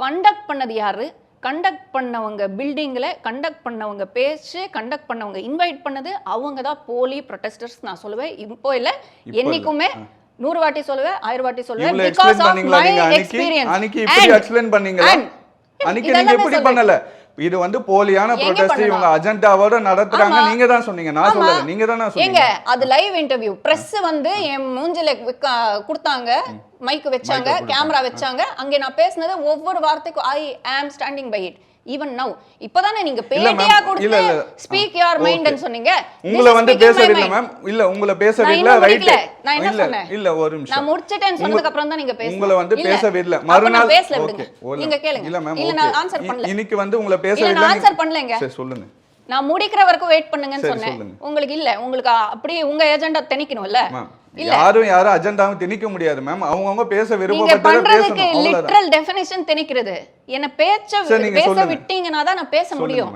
கண்டக்ட் பண்ணது யாரு? கண்டக்ட் பண்ணவங்க பில்டிங்கில் கண்டக்ட் பண்ணவங்க பேச்சு கண்டக்ட் பண்ணவங்க இன்வைட் பண்ணது அவங்க தான் போலி ப்ரொட்டஸ்டர்ஸ் நான் சொல்லுவேன். இப்போ இல்லை, என்னைக்குமே 100 வாட்டி சொல்லுவேன், 1000 வாட்டி சொல்லுவேன். Because of my experience. அன்னைக்கு இப்படி எக்ஸ்பிளைன் பண்ணீங்களா? அன்னைக்கு நீங்க எப்படி பண்ணல? இது வந்து போலியான ப்ரொடெஸ்ட் இவங்க அஜெண்டாவோட நடத்துறாங்க நீங்க தான் சொன்னீங்க, நான் சொல்லல. நீங்க தான் சொன்னீங்க. அது லைவ் இன்டர்வியூ. பிரஸ் வந்து என் மூஞ்சில கொடுத்தாங்க, மைக் வச்சாங்க, கேமரா வச்சாங்க. அங்கே நான் பேசினது ஒவ்வொரு வார்த்தைக்கும் I am standing by it. Even now இப்போதானே நீங்க பேட்டியா கொடுத்து ஸ்பீக் யுவர் மைண்ட் ன்னு சொன்னீங்க. உங்களை வந்து பேசவில்லை மேம். இல்ல உங்களை பேசவில்லை, ரைட்? நான் என்ன சொன்னேன்? இல்ல ஒரு நிமிஷம், நான் முடிச்சிட்டேன்னு சொன்னதுக்கு அப்புறம் தான் நீங்க பேசுங்க. உங்களை வந்து பேசவில்லை மறுநாள் பேசல விடுங்க. நீங்க கேளுங்க. இல்ல மேம், இல்ல நான் ஆன்சர் பண்ணல. இன்னைக்கு வந்து உங்களை பேசவில்லை, நான் ஆன்சர் பண்ணலங்க. சரி சொல்லுங்க. நான் முடிக்கிற வரைக்கும் வெயிட் பண்ணுங்கன்னு சொன்னேன். உங்களுக்கு இல்ல, உங்களுக்கு அப்படியே உங்க ஏஜெண்டா திணிக்கணும்ல. யாரும் அஜெண்டாவும் திணிக்க முடியாது மேம். அவங்கவங்க பேச விருப்பப்பட்டதை பேசணும். லிட்டரல் டெஃபினிஷன் திணிக்கிறது. என்ன பேச விட்டீங்கன்னா தான் நான் பேச முடியும்.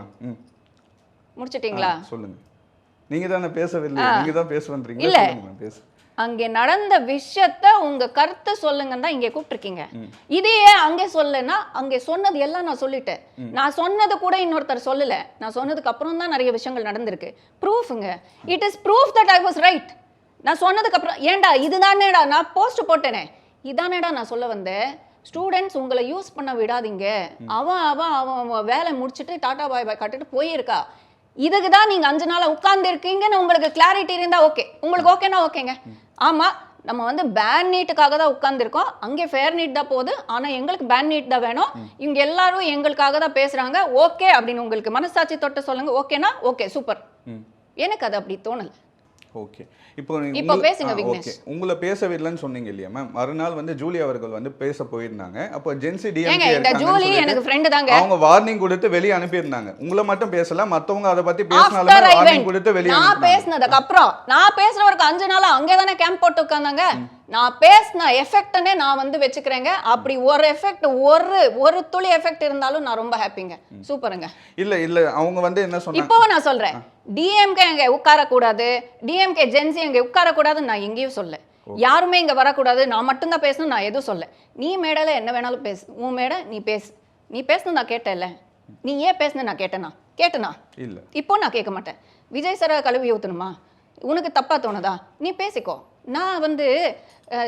முடிச்சிட்டீங்களா? சொல்லுங்க. நீங்க தான பேசவில்லை, நீங்க தான் பேச வந்தீங்க. இல்ல பேச அங்கே நடந்த விஷயத்த உங்க கருத்து சொல்லுங்கன்னு தான் இங்கே கூப்பிட்டுருக்கீங்க. இதையே அங்கே சொல்லனா அங்கே சொன்னது எல்லாம் நான் சொல்லிட்டேன். நான் சொன்னது கூட இன்னொருத்தர் சொல்லல. நான் சொன்னதுக்கு அப்புறம் தான் நிறைய விஷயங்கள் நடந்திருக்கு. ப்ரூஃப்ங்க. It is proof that I was right. நான் சொன்னதுக்கு அப்புறம் ஏண்டா இதுதானேடா நான் போஸ்ட் போட்டேனே, இதானேடா நான் சொல்ல வந்தேன். ஸ்டூடெண்ட்ஸ் உங்களை யூஸ் பண்ண விடாதீங்க. அவன் வேலை முடிச்சுட்டு டாடா பாய் பாய் காட்டிட்டு போயிருக்கா. இதுக்கு தான் நீங்க 5 நாளா உட்கார்ந்து இருக்கீங்கன்னு உங்களுக்கு கிளாரிட்டி இருந்தா ஓகே. உங்களுக்கு ஓகேனா ஓகேங்க. ஆமா, நம்ம வந்து பேன் நீட்டுக்காக தான் உட்கார்ந்துருக்கோம். அங்கே ஃபேர் நீட் தான் போகுது. ஆனா எங்களுக்கு பேன் நீட் தான் வேணும். இவங்க எல்லாரும் எங்களுக்காக தான் பேசுறாங்க. ஓகே அப்படின்னு உங்களுக்கு மனசாட்சி தொட்டு சொல்லுங்க. ஓகேனா ஓகே, சூப்பர். எனக்கு அது அப்படி தோணல. ஓகே, இப்போ பேசுங்க விக்னேஷ். உங்களை பேச விடலன்னு சொன்னீங்க இல்லையா மேம்? மறுநாள் வந்து ஜூலி அவர்கள் வந்து பேச போயிருந்தாங்க. அப்போ ஜென்சி டிஎம்கே ஜூலி எனக்கு ஃப்ரெண்ட் தாங்க. அவங்க வார்னிங் கொடுத்து வெளிய அனுப்பி இருந்தாங்க. உங்களை மட்டும் பேசல, மத்தவங்க அத பத்தி பேசினாலும் வார்னிங் கொடுத்து வெளிய அனுப்பி. நான் பேசினதுக்கு அப்புறம் நான் பேசுறவருக்கு 5 நாளா அங்கே தானே கேம்ப் போட்டு உட்கார்ந்தாங்க. நான் பேசின எஃபெக்ட்னே நான் வந்து வச்சுக்கிறேங்க. அப்படி ஒரு எஃபெக்ட் ஒரு துளி எஃபெக்ட் இருந்தாலும் நான் ரொம்ப ஹாப்பிங்க. சூப்பருங்க. இல்ல அவங்க வந்து என்ன சொன்னாங்க இப்போ நான் சொல்றேன். டிஎம்கே அங்கே உட்காரக்கூடாது, டிஎம்கே ஜென்சி அங்கே உட்காரக்கூடாதுன்னு நான் எங்கேயும் சொல்ல. யாருமே இங்கே வரக்கூடாது, நான் மட்டும்தான் பேசணும் நான் எதுவும் சொல்ல. நீ மேடையில் என்ன வேணாலும் பேசு, உன் மேடை நீ பேசு. நீ பேசணும் நான் கேட்டேன்ல. நீ ஏன் பேசுன நான் கேட்டனா இல்ல இப்போ நான் கேட்க மாட்டேன். விஜய் சாரை கழுவி ஊற்றணுமா? உனக்கு தப்பா தோணுதா? நீ பேசிக்கோ. நான் வந்து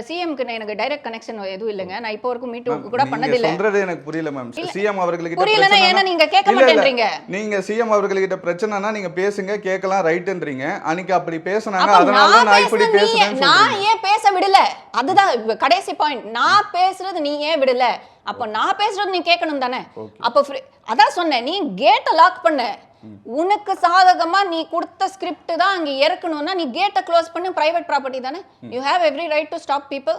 சிஎம்க்கு எனக்கு டைரக்ட் கனெக்ஷன் எதுவும் இல்லைங்க. நான் இப்போ வரைக்கும் மீட் கூட பண்ணதில்லை. சொல்றது எனக்கு புரியல மேம். சிஎம் அவர்களுக்கு புரியலன்னா ஏன்னா நீங்க கேட்க மாட்டேன்றீங்க. நீங்க சிஎம் அவர்கள்கிட்ட பிரச்சனைனா நீங்க பேசுங்க, கேட்கலாம், ரைட்ன்றீங்க. அன்னைக்கு அப்படி பேசுனாங்க, அதனால தான் நான் இப்படி பேசுறேன்னு நான் ஏன் பேச விடல? அதுதான் கடைசி பாயிண்ட். நான் பேசுறது நீ ஏன் விடல? அப்ப நான் பேசுறது நீ கேட்கணும் தானே. அப்ப அதான் சொன்னேன், நீ கேட்டை லாக் பண்ண. உனக்கு சாதகமா நீ கொடுத்த ஸ்கிரிப்ட் தான் அங்க இறக்கணும்னா நீ கேட்டை க்ளோஸ் பண்ணு. பிரைவேட் ப்ராப்பர்ட்டி தானே. You have every right to stop people.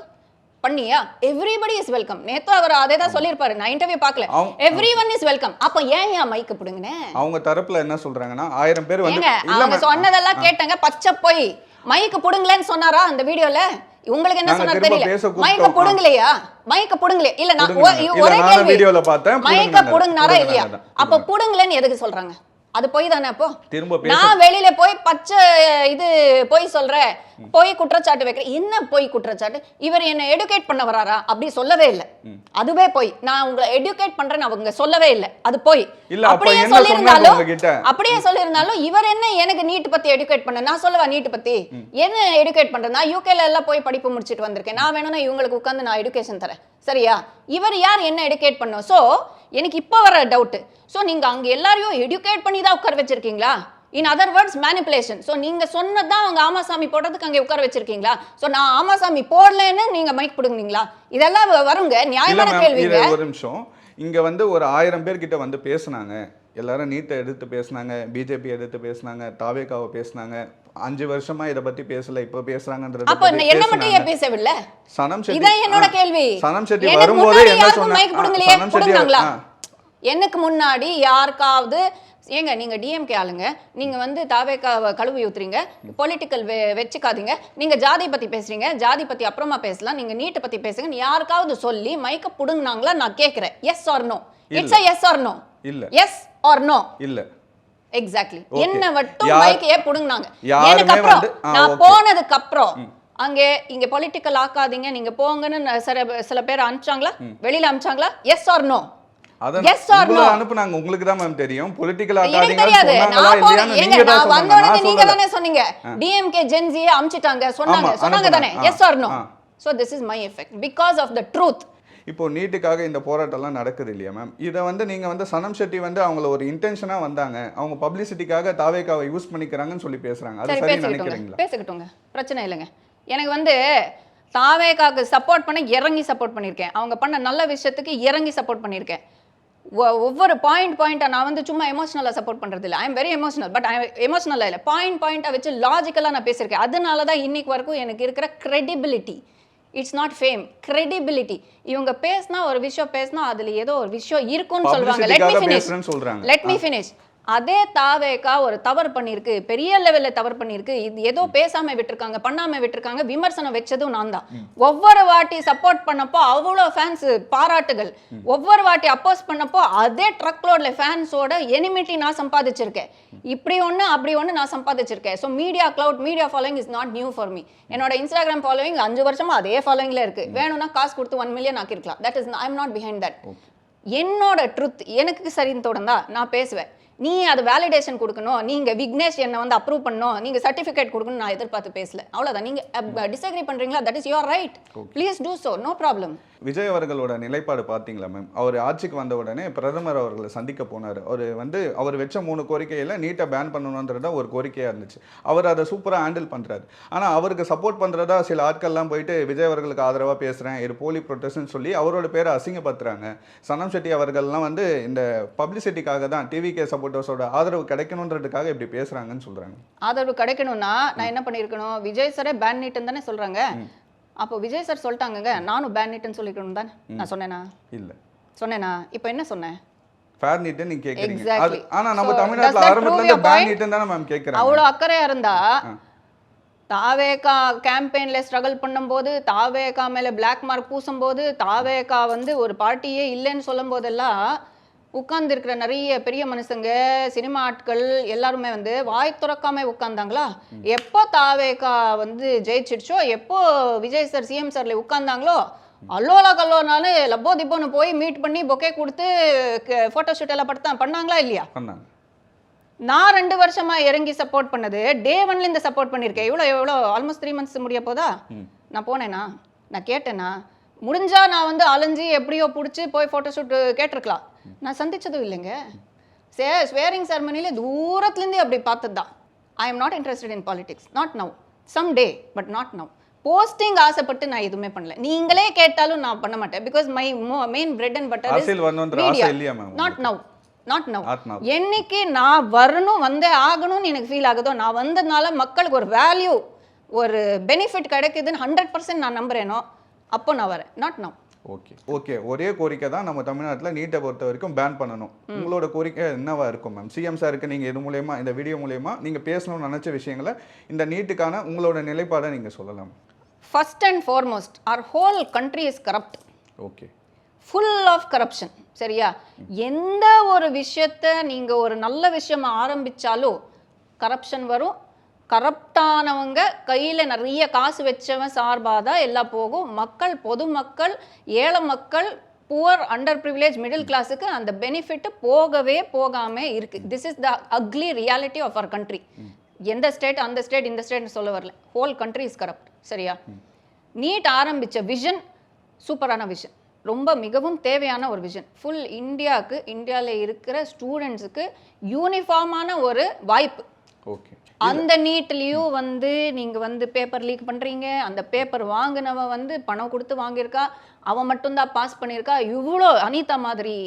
பண்ணியா? Everybody is welcome. நேத்து அவர் அதே தான் சொல்லியிருப்பாரு. நான் இன்டர்வியூ பார்க்கல. Everyone is welcome. அப்ப ஏன் மைக்க புடுங்கனே? அவங்க தரப்புல என்ன சொல்றாங்கன்னா 1000 பேர் வந்து அவங்க சொன்னதெல்லாம் கேட்டாங்க. பச்சை போய் மைக்க புடுங்கலன்னு சொன்னாரா அந்த வீடியோல? உங்களுக்கு என்ன சொன்னாரு தெரியல. மைக்க புடுங்கலையா? மைக்க புடுங்கல. இல்ல நான் ஒரே கேள்வி, வீடியோல பார்த்தேன். மைக்க புடுங்கனாரா இல்லையா? அப்ப புடுங்கலன்னு எதுக்கு சொல்றாங்க? அது போய் தானே. அப்போ திரும்ப நான் வெளியில போய் பச்சை இது போய் சொல்றேன், போய் குற்றச்சாட்டு வைக்கிறேன். என்ன போய் குற்றச்சாட்டு? இவர் என்ன எடுகேட் பண்ண வராரா? அப்படி சொல்லவே இல்லை. அதுவே போய் நான் உங்களை எடுகேட் பண்றேன்னு அவங்க சொல்லவே இல்லை. அது போய் அப்படியே சொல்லியிருந்தாலும் இவர் என்ன எனக்கு நீட் பத்தி எடுகேட் பண்ண? நான் சொல்லவா நீட் பத்தி என்ன எடுகேட் பண்றேன்? நான் யூகேல எல்லாம் போய் படிப்பு முடிச்சிட்டு வந்திருக்கேன். நான் வேணும்னா இவங்களுக்கு உட்காந்து நான் எடுகேஷன் தரேன். சரியா? இவர் யார் என்ன எடுகேட் பண்ணோம்? சோ எனக்கு இப்ப வர டவுட், சோ நீங்க அங்க எல்லாரையும் எடுகேட் பண்ணி தான் உட்கார வச்சிருக்கீங்களா? In other words manipulation. So நீங்க சொன்னதான் அவங்க ஆமாசாமி போடுறதுக்கு அங்க உட்கார வச்சிருக்கீங்களா? சோ நான் ஆமாசாமி போடலன்னு நீங்க மைக் புடுங்குனீங்களா? இதெல்லாம் வருங்க, நியாயமான கேள்விங்க. ஒரு நிமிஷம். இங்க வந்து ஒரு 1000 பேர் கிட்ட வந்து பேசுனாங்க. எல்லாரும் நீட்டை எடுத்து பேசுனாங்க, பிஜேபி எடுத்து பேசுனாங்க, தாவேகாவை பேசுனாங்க. 5 வருஷமா இத பத்தி பேசல, இப்ப பேசுறாங்கன்றது. அப்ப என்ன மட்டும் ஏன் பேசவில்லை? சனம் ஷெட்டி, இதான் என்னோட கேள்வி. சனம் ஷெட்டி வரும்போது என்ன சொன்னாங்க? எனக்கு முன்னாடி யாருக்காவது ஏங்க நீங்க டிஎம்கே ஆளுங்க, நீங்க வந்து தாவேகாவை கழுவி ஊத்துறீங்க, பொலிட்டிக்கல் வச்சுக்காதீங்க. நீங்க ஜாதி பத்தி பேசுறீங்க, ஜாதி பத்தி அப்புறமா பேசலாம். நீங்க நீட் பத்தி பேசுங்க. யாருக்காவது சொல்லி மைக்க புடுங்குனாங்களா நான் கேக்குறேன். Yes or no? It's a yes or no. இல்ல. Yes or no? இல்ல. எக்ஸாக்ட்லி. என்ன மட்டும் மைக் ஏன் புடுங்குனாங்க? எனக்கு அப்புறம் நான் போனதுக்கு அப்புறம் அங்கே இங்க பொலிட்டிக்கல் ஆக்காதீங்க, நீங்க போங்கன்னு சில பேர் அனுப்பிச்சாங்களா? வெளியில அனுப்பிச்சாங்களா? Yes or no? Yes or no? அனுப்புனாங்க. உங்களுக்கு தான் மேம் தெரியும். பொலிட்டிக்கல் ஆக்காதீங்க சொன்னாங்களா இல்லையான்னு நீங்க தான் சொன்னீங்க. நீங்க தானே சொன்னீங்க. டிஎம்கே ஜென்சியே அனுப்பிச்சிட்டாங்க சொன்னாங்க தானே? Yes or no? So this is my effect because of the truth. இப்போ நீட்டுக்காக இந்த போராட்டம்லாம் நடக்குது இல்லையா மேம்? இதை வந்து நீங்கள் வந்து சனம் ஷெட்டி வந்து அவங்கள ஒரு இன்டென்ஷனாக வந்தாங்க, அவங்க பப்ளிசிட்டிக்காக தாவேகாவை யூஸ் பண்ணிக்கிறாங்கன்னு சொல்லி பேசுகிறாங்க. அது சரி நினைக்கிறீங்களா? பேசிக்கிட்டோங்க, பிரச்சனை இல்லைங்க. எனக்கு வந்து தாவேகாவுக்கு சப்போர்ட் பண்ண இறங்கி சப்போர்ட் பண்ணியிருக்கேன். அவங்க பண்ண நல்ல விஷயத்துக்கு இறங்கி சப்போர்ட் பண்ணியிருக்கேன். ஒவ்வொரு பாயிண்டாக நான் வந்து சும்மா எமோஷனலாக சப்போர்ட் பண்ணுறது இல்லை. I am very emotional. But எமோஷனலாக இல்லை, பாயிண்டாக வச்சு லாஜிக்கலாக நான் பேசியிருக்கேன். அதனால தான் இன்னைக்கு வரைக்கும் எனக்கு இருக்கிற credibility. It's not fame, credibility. இவங்க பேசினா ஒரு விஷயம் பேசினா அதுல ஏதோ ஒரு விஷயம் இருக்குன்னு சொல்லுவாங்க. Let me finish. அதே தாவேகா ஒரு தவறு பண்ணிருக்கு, பெரிய லெவல்ல தவறு பண்ணிருக்கு, இது ஏதோ பேசாம விட்டுருக்காங்க, பண்ணாம விட்டுருக்காங்க, விமர்சனம் வச்சதும் நான் தான். ஒவ்வொரு வாட்டி சப்போர்ட் பண்ணப்போ அவ்வளோ ஃபேன்ஸ் பாராட்டுகள், ஒவ்வொரு வாட்டி அப்போஸ் பண்ணப்போ அதே ட்ரக் லோட்ல ஃபேன்ஸோட எனிமிட்டி நான் சம்பாதிச்சிருக்கேன். இப்படி ஒன்று அப்படி ஒன்று நான் சம்பாதிச்சிருக்கேன். So media clout, media following is not new for me. என்னோட இன்ஸ்டாகிராம் ஃபாலோயிங் 5 வருஷமா அதே ஃபாலோயிங்ல இருக்கு. வேணும்னா காசு கொடுத்து 1 மில்லியன் ஆக்கிருக்கலாம். That is I am not behind that. என்னோட ட்ரூத் எனக்கு சரின்னு தோணுதா நான் பேசுவேன். நீ அது வேலிடேஷன் கொடுக்கணும், நீங்க விக்னேஷ் என்ன வந்து அப்ரூவ் பண்ணணும், நீங்க சர்டிஃபிகேட் கொடுக்கணும் நான் எதிர்பார்த்து பேசல. அவ்வளவுதான். நீங்க டிஸ்அக்ரி பண்றீங்களா? That is your right. Please do so, no problem. Vijay அவர்களோட நிலைப்பாடு பார்த்தீங்களா மேம்? அவர் ஆட்சிக்கு வந்த உடனே பிரதமர் அவர்களை சந்திக்க போனார். அவர் வச்ச 3 கோரிக்கையில் நீட்டை பேன் பண்ணணுன்றதா ஒரு கோரிக்கையாக இருந்துச்சு. அவர் அதை சூப்பராக ஹேண்டில் பண்ணுறாரு. ஆனால் அவருக்கு சப்போர்ட் பண்ணுறதா சில ஆட்கள்லாம் போயிட்டு விஜய் அவர்களுக்கு ஆதரவாக பேசுகிறேன், இது போலி ப்ரொட்டஸ்ட்னு சொல்லி அவரோட பேரை அசிங்கப்படுத்துறாங்க. சனம் ஷெட்டி அவர்கள்லாம் வந்து இந்த பப்ளிசிட்டிக்காக தான், டிவிகே சப்போர்ட்டர்ஸோட ஆதரவு கிடைக்கணுன்றதுக்காக இப்படி பேசுகிறாங்கன்னு சொல்கிறாங்க. ஆதரவு கிடைக்கணும்னா நான் என்ன பண்ணியிருக்கணும்? விஜய் சாரே பேன் நீட்டுன்னு தானே சொல்கிறாங்க. அப்போ விஜய் சார் சொல்லிட்டாங்க, நானும் பேன் நீட்டுன்னு சொல்லிக்கணும் தானே நான் சொன்னேனா? இல்ல சொன்னேனா? இப்போ என்ன சொன்னேன்? ஃபேர் நீட் நீங்க கேக்குறீங்க. ஆனா நம்ம தமிழ்நாட்டுல ஆரம்பத்துல இருந்து பேன் நீட் தான மேம் கேக்குறாங்க. அவ்வளவு அக்கறையா இருந்தா தாவேகா கேம்பெயின்ல ஸ்ட்ரகிள் பண்ணும்போது, தாவேகா மேல பிளாக் மார்க் பூசும்போது, தாவேகா வந்து ஒரு பார்ட்டியே இல்லைன்னு சொல்லும் போதெல்லாம் உட்கார்ந்து இருக்கிற நிறைய பெரிய மனுஷங்க, சினிமா ஆட்கள் எல்லாருமே வந்து வாய் துறக்காம உட்கார்ந்தாங்களா? எப்போ தாவேகா வந்து ஜெயிச்சிடுச்சோ, எப்போ விஜய் சார் சிஎம் சார்ல உட்கார்ந்தாங்களோ அல்லோலா கல்லோனாலும் லப்போ திப்போன்னு போய் மீட் பண்ணி பொக்கே கொடுத்து ஃபோட்டோ ஷூட் எல்லாம் பண்ணாங்களா இல்லையா? பண்ணாங்க. நான் 2 வருஷமா இறங்கி சப்போர்ட் பண்ணது டே 1லேருந்து சப்போர்ட் பண்ணியிருக்கேன். எவ்வளோ ஆல்மோஸ்ட் 3 months முடிய போதா? நான் போனேனா, நான் கேட்டேனா, முடிஞ்சா நான் வந்து அலைஞ்சி எப்படியோ பிடிச்சி போய் ஃபோட்டோ ஷூட் கேட்டிருக்கலாம். நான் சந்திச்சதும் இல்லைங்க. ஸ்வேரிங் செரமனிலே தூரத்துலேருந்தே அப்படி பார்த்தது தான். I am not interested in politics, not now, some day, but not now. Posting ஆசைப்பட்டு நான் எதுவுமே பண்ணல. நீங்களே கேட்டாலும் நான் பண்ண மாட்டேன். Because my main bread and butter is media. Not now, not now. என்னைக்கு நான் வரணும், வந்தே ஆகணும்னு எனக்கு ஃபீல் ஆகுதோ, நான் வந்ததுனால மக்களுக்கு ஒரு வேல்யூ, ஒரு பெனிஃபிட் கிடைக்குதுன்னு 100% நான் நம்புறேனோ, அப்போ நான் வரேன். Not now. ஓகே, ஒரே கோரிக்கை தான். நம்ம தமிழ்நாட்டில் நீட்டை பொறுத்த வரைக்கும் பேன் பண்ணணும். உங்களோட கோரிக்கை என்னவா இருக்கும் மேம்? சிஎம் சாருக்கு நீங்கள் இது மூலயமா, இந்த வீடியோ மூலயமா நீங்கள் பேசணும்னு நினச்ச விஷயங்களை, இந்த நீட்டுக்கான உங்களோட நிலைப்பாடை நீங்கள் சொல்லலாம். First and foremost, our whole country is corrupt. Okay, full of corruption. சரியா? எந்த ஒரு விஷயத்தை நீங்கள் ஒரு நல்ல விஷயமா ஆரம்பித்தாலும் கரப்ஷன் வரும். கரப்டானவங்க கையில் நிறைய காசு வச்சவன் சார்பாக தான் எல்லாம் போகும். மக்கள், பொதுமக்கள், ஏழை மக்கள், புவர், அண்டர் ப்ரிவிலேஜ், மிடில் கிளாஸுக்கு அந்த பெனிஃபிட் போகவே போகாமல் இருக்குது. This is the ugly reality of our country. எந்த ஸ்டேட், அந்த ஸ்டேட், இந்த ஸ்டேட்னு சொல்ல வரல. Whole country is corrupt. சரியா? நீட் ஆரம்பித்த விஷன் சூப்பரான விஷன், ரொம்ப மிகவும் தேவையான ஒரு விஷன். ஃபுல் இந்தியாவுக்கு, இந்தியாவில் இருக்கிற ஸ்டூடெண்ட்ஸுக்கு யூனிஃபார்மான ஒரு வாய்ப்பு. ஓகே, அந்த நீட்லேயும் வந்து நீங்கள் வந்து பேப்பர் லீக் பண்ணுறீங்க. அந்த பேப்பர் வாங்கினவன் வந்து பணம் கொடுத்து வாங்கியிருக்கா, அவன் மட்டும்தான் பாஸ் பண்ணியிருக்கா. இவ்வளோ அனிதா மாதிரி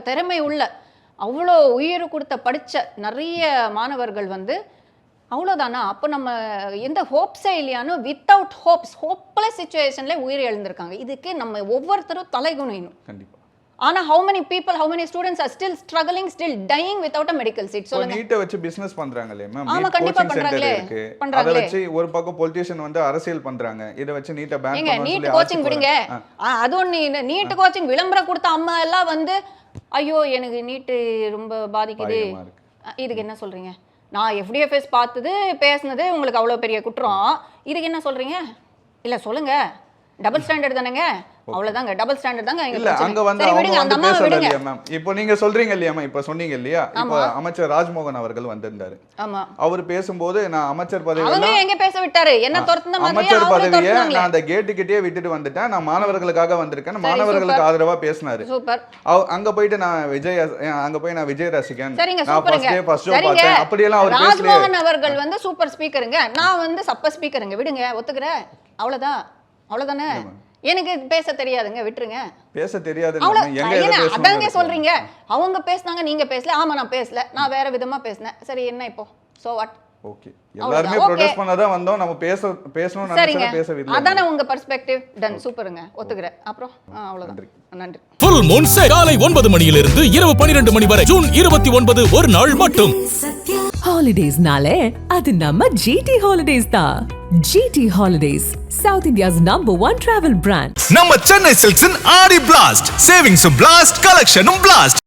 திறமை உள்ள, அவ்வளோ உயிர் கொடுத்த படித்த நிறைய மாணவர்கள் வந்து அவ்வளோதானா? அப்போ நம்ம எந்த ஹோப்ஸே இல்லையானோ, வித்தவுட் ஹோப்ஸ், ஹோப்லெஸ் சுச்சுவேஷன்லேயே உயிர் எழுந்திருக்காங்க. இதுக்கு நம்ம ஒவ்வொருத்தரும் தலைகுனியணும். கண்டிப்பாக. ஆனா how many people, how many students are still struggling, still dying without a medical seat? சொல்லுங்க. நீட்டை வச்சு பிசினஸ் பண்றாங்களே மேம். ஆமா, கண்டிப்பா பண்றாங்களே. அத வச்சு ஒரு பக்கம் பொலிட்டிஷியன் வந்து அரசியல் பண்றாங்க. இத வச்சு நீட்டை பேன் பண்ணனும் சொல்லி நீட் கோச்சிங் விடுங்க. அது ஒண்ணு. நீட் கோச்சிங் விளம்பரம் கொடுத்த அம்மா எல்லாம் வந்து ஐயோ எனக்கு நீட் ரொம்ப பாதிக்குது, இதுக்கு என்ன சொல்றீங்க? நான் FDFS பார்த்தது பேசுனது உங்களுக்கு அவ்வளவு பெரிய குற்றம், இதுக்கு என்ன சொல்றீங்க? இல்ல சொல்லுங்க, டபுள் ஸ்டாண்டர்ட் தானேங்க, அவ்வளவுதாங்க, டபுள் ஸ்டாண்டர்ட் தாங்க. இல்ல அங்க வந்து அவங்க வந்து பேசல இல்லையா மேம்? இப்போ நீங்க சொல்றீங்க இல்லையா மேம், இப்போ சொன்னீங்க இல்லையா, இப்போ அமைச்சர் ராஜ்மோகன் அவர்கள் வந்திருந்தாரு. ஆமா, அவர் பேசும்போது நான் அமைச்சர் பதவி அவங்க எங்க பேச விட்டாரு, என்ன துரத்துன மாதிரி அமைச்சர் பதவியை நான் அந்த கேட்டு கிட்டே விட்டுட்டு வந்துட்டேன், நான் மாணவர்களுக்காக வந்திருக்கேன், மாணவர்களுக்கு ஆதரவா பேசினாரு. சூப்பர். அங்க போயிட்டு நான் விஜய் ரசிகன், சரிங்க, நான் ஃபர்ஸ்ட் ஷோ பார்த்தேன், அப்படி எல்லாம் அவர் பேசல. ராஜ்மோகன் அவர்கள் வந்து சூப்பர் ஸ்பீக்கருங்க, நான் வந்து சப்ப ஸ்பீக்கருங்க, விடுங்க, ஒத்துக்கிறேன், அவ்வளவுதானே. எனக்கு பேச தெரியாதுங்க, விட்டுருங்க. பேச தெரியாது அதாங்க சொல்றீங்க. அவங்க பேசுனாங்க, நீங்க பேசல. ஆமா, நான் பேசல, நான் வேற விதமா பேசினேன். சரி, என்ன இப்போ? So what? ஓகே, எல்லாரும் ப்ரொடெஸ்ட் பண்ணதா வந்தோம், நம்ம பேசணும்னு நினைச்சா பேசவில்லை. அதானே உங்க பெர்ஸ்பெக்டிவ். டன், சூப்பருங்க, ஒத்துக்கிறேன். அப்புறம் அவ்வளவுதான். நன்றி. ஃபுல் மூன் சேல் காலை 9 மணியிலிருந்து இரவு 12 மணி வரை ஜூன் 29 ஒரு நாள் மட்டும். ஹாலிடேஸ்னாலே அது நம்ம GT Holidays தான். GT Holidays, South India's #1 travel brand. நம்ம சென்னை சில்க்ஸின் ஆடி பிளாஸ்ட், சேவிங்ஸும் பிளாஸ்ட், கலெக்ஷனும் பிளாஸ்ட்.